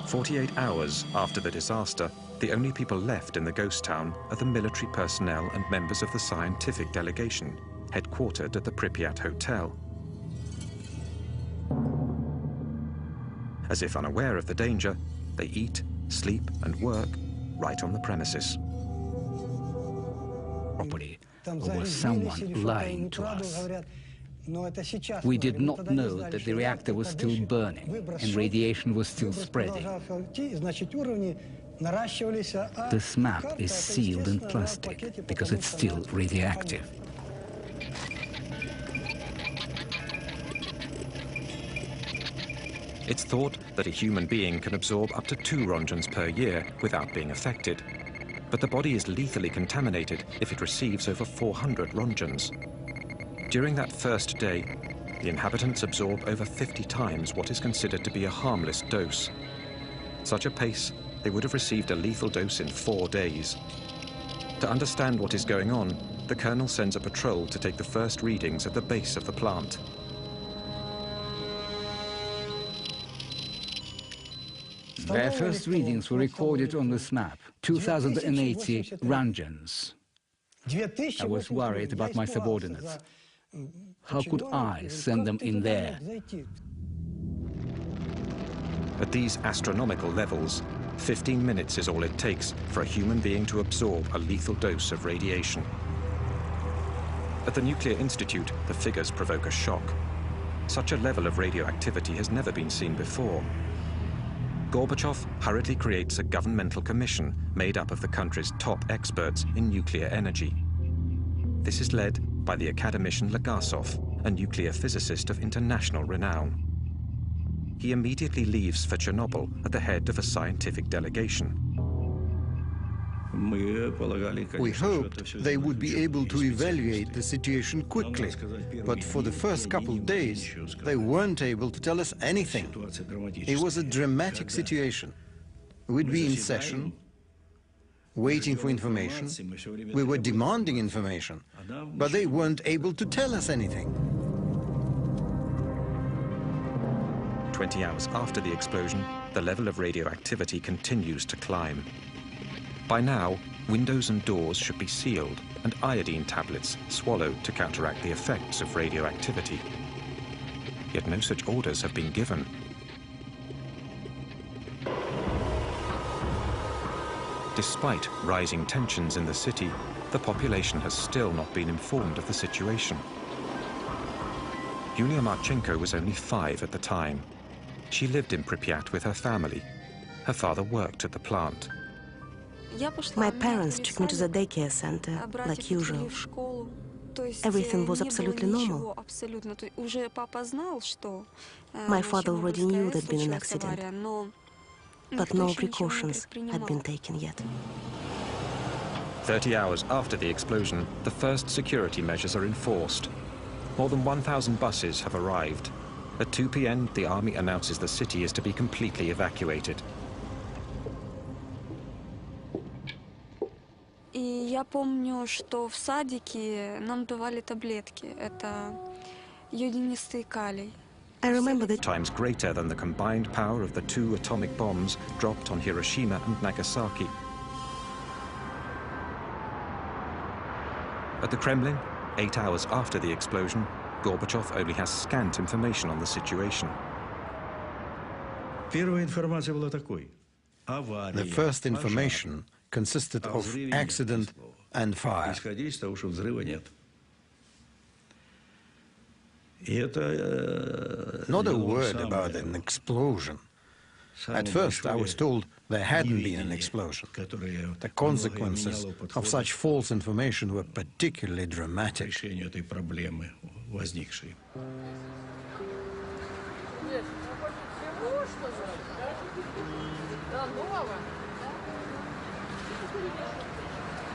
48 hours after the disaster, The only people left in the ghost town are the military personnel and members of the scientific delegation, headquartered at the Pripyat Hotel. As if unaware of the danger, they eat, sleep, and work right on the premises. Property, or was someone lying to us? We did not know that the reactor was still burning and radiation was still spreading. This map is sealed in plastic because it's still radioactive. It's thought that a human being can absorb up to 2 rongens per year without being affected. But the body is lethally contaminated if it receives over 400 rongens. During that first day, the inhabitants absorb over 50 times what is considered to be a harmless dose. Such a pace, they would have received a lethal dose in 4 days. To understand what is going on, the colonel sends a patrol to take the first readings at the base of the plant. Their first readings were recorded on this map, 2080 rongens. I was worried about my subordinates. How could I send them in there? At these astronomical levels, 15 minutes is all it takes for a human being to absorb a lethal dose of radiation. At the Nuclear Institute, the figures provoke a shock. Such a level of radioactivity has never been seen before. Gorbachev hurriedly creates a governmental commission made up of the country's top experts in nuclear energy. This is led by the academician Legasov, a nuclear physicist of international renown. He immediately leaves for Chernobyl at the head of a scientific delegation. We hoped they would be able to evaluate the situation quickly, but for the first couple of days, they weren't able to tell us anything. It was a dramatic situation. We'd be in session, waiting for information. We were demanding information, but they weren't able to tell us anything. 20 hours after the explosion, the level of radioactivity continues to climb. By now, windows and doors should be sealed and iodine tablets swallowed to counteract the effects of radioactivity. Yet no such orders have been given. Despite rising tensions in the city, the population has still not been informed of the situation. Yulia Marchenko was only 5 at the time. She lived in Pripyat with her family. Her father worked at the plant. My parents took me to the daycare center, like usual. Everything was absolutely normal. My father already knew there'd been an accident, but no precautions had been taken yet. 30 hours after the explosion, the first security measures are enforced. More than 1,000 buses have arrived. At 2 p.m., the army announces the city is to be completely evacuated. Я помню, что в садике нам давали таблетки. Это йодинистый калий. I remember that times greater than the combined power of the 2 atomic bombs dropped on Hiroshima and Nagasaki. At the Kremlin, 8 hours after the explosion, Gorbachev only has scant information on the situation. The first information consisted of accident and fire. Not a word about an explosion. At first, I was told there hadn't been an explosion. The consequences of such false information were particularly dramatic.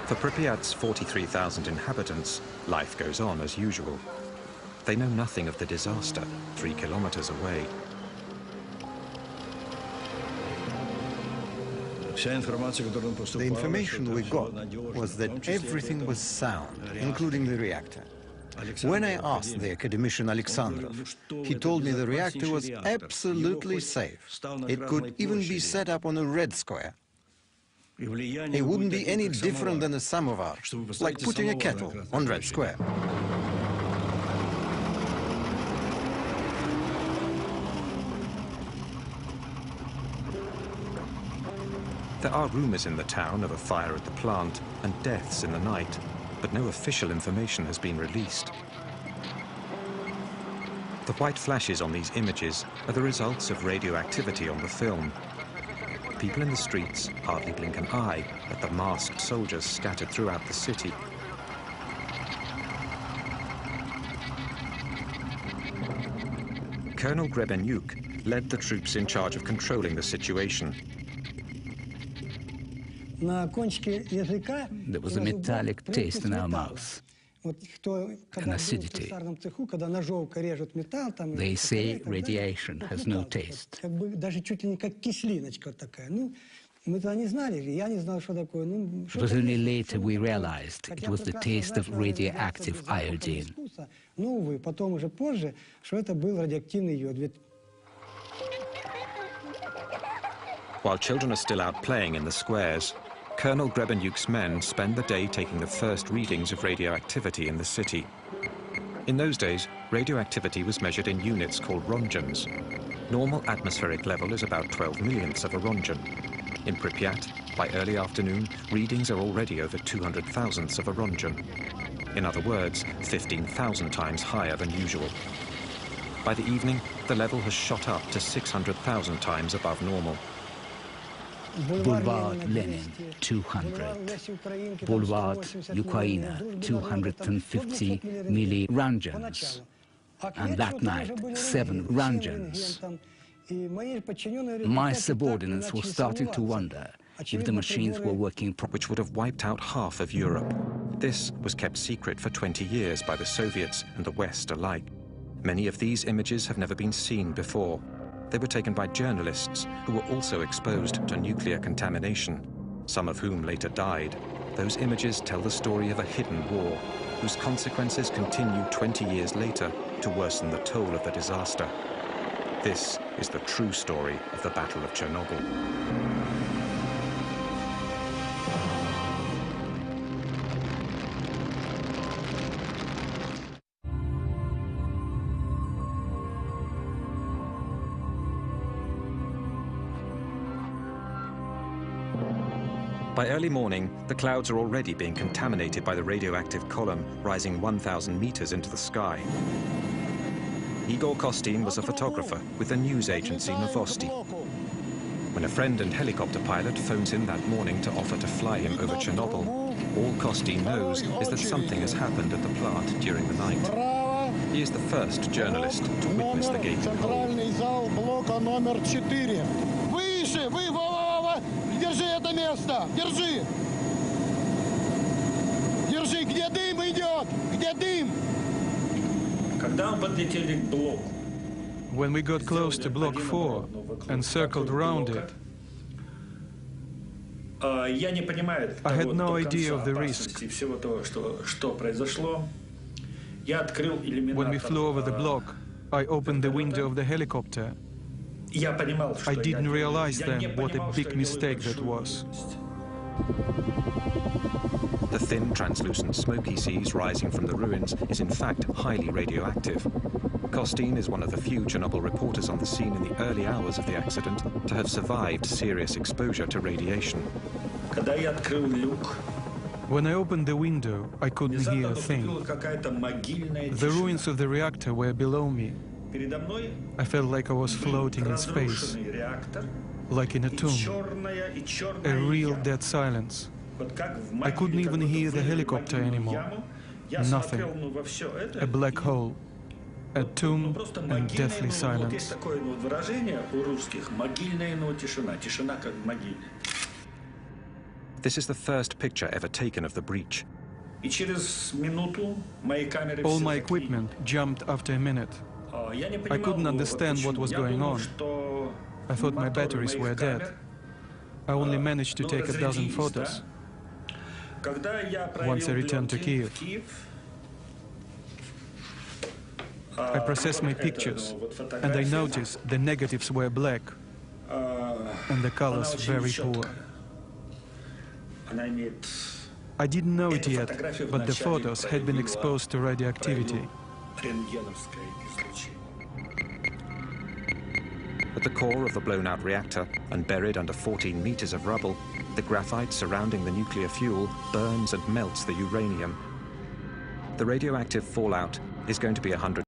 For Pripyat's 43,000 inhabitants, life goes on as usual. They know nothing of the disaster 3 kilometers away. The information we got was that everything was sound, including the reactor. When I asked the academician Alexandrov, he told me the reactor was absolutely safe. It could even be set up on a red square. He wouldn't be any different than a samovar, like putting a kettle on Red Square. There are rumors in the town of a fire at the plant and deaths in the night, but no official information has been released. The white flashes on these images are the results of radioactivity on the film. People in the streets hardly blink an eye at the masked soldiers scattered throughout the city. Colonel Grebenyuk led the troops in charge of controlling the situation. There was a metallic taste in our mouth, an acidity. They say radiation has no taste. It was only later we realized it was the taste of radioactive iodine. While children are still out playing in the squares, Colonel Grebenyuk's men spend the day taking the first readings of radioactivity in the city. In those days, radioactivity was measured in units called rongens. Normal atmospheric level is about 12 millionths of a rongen. In Pripyat, by early afternoon, readings are already over 200 thousandths of a rongen. In other words, 15,000 times higher than usual. By the evening, the level has shot up to 600,000 times above normal. Boulevard Lenin, 200. Boulevard Ukraina, 250 milli-rongens. And that night, 7 rongens. My subordinates were starting to wonder if the machines were working properly. Which would have wiped out half of Europe. This was kept secret for 20 years by the Soviets and the West alike. Many of these images have never been seen before. They were taken by journalists who were also exposed to nuclear contamination, some of whom later died. Those images tell the story of a hidden war, whose consequences continue 20 years later to worsen the toll of the disaster. This is the true story of the Battle of Chernobyl. By early morning, the clouds are already being contaminated by the radioactive column rising 1,000 meters into the sky. Igor Kostin was a photographer with the news agency Novosti. When a friend and helicopter pilot phones him that morning to offer to fly him over Chernobyl, all Kostin knows is that something has happened at the plant during the night. He is the first journalist to witness the gaping hole. Держи это место! Держи! Держи! Где дым идет? Где дым? Когда мы подлетели к блоку, when we got close to Block 4 and circled around it, я не понимаю I had no idea of the risk. всего того, что произошло. Я открыл иллюминатор. When we flew over the block, I opened the window of the helicopter. I didn't realize then what a big mistake that was. The thin, translucent smoke he sees rising from the ruins is in fact highly radioactive. Kostin is one of the few Chernobyl reporters on the scene in the early hours of the accident to have survived serious exposure to radiation. When I opened the window, I couldn't hear a thing. The ruins of the reactor were below me. I felt like I was floating in space, like in a tomb, a real dead silence. I couldn't even hear the helicopter anymore. Nothing. A black hole, a tomb and deathly silence. This is the first picture ever taken of the breach. All my equipment jumped after a minute. I couldn't understand what was going on. I thought my batteries were dead. I only managed to take a dozen photos. Once I returned to Kiev, I processed my pictures, and I noticed the negatives were black, and the colors very poor. I didn't know it yet, but the photos had been exposed to radioactivity. At the core of the blown-out reactor and buried under 14 meters of rubble, the graphite surrounding the nuclear fuel burns and melts the uranium. The radioactive fallout is going to be 100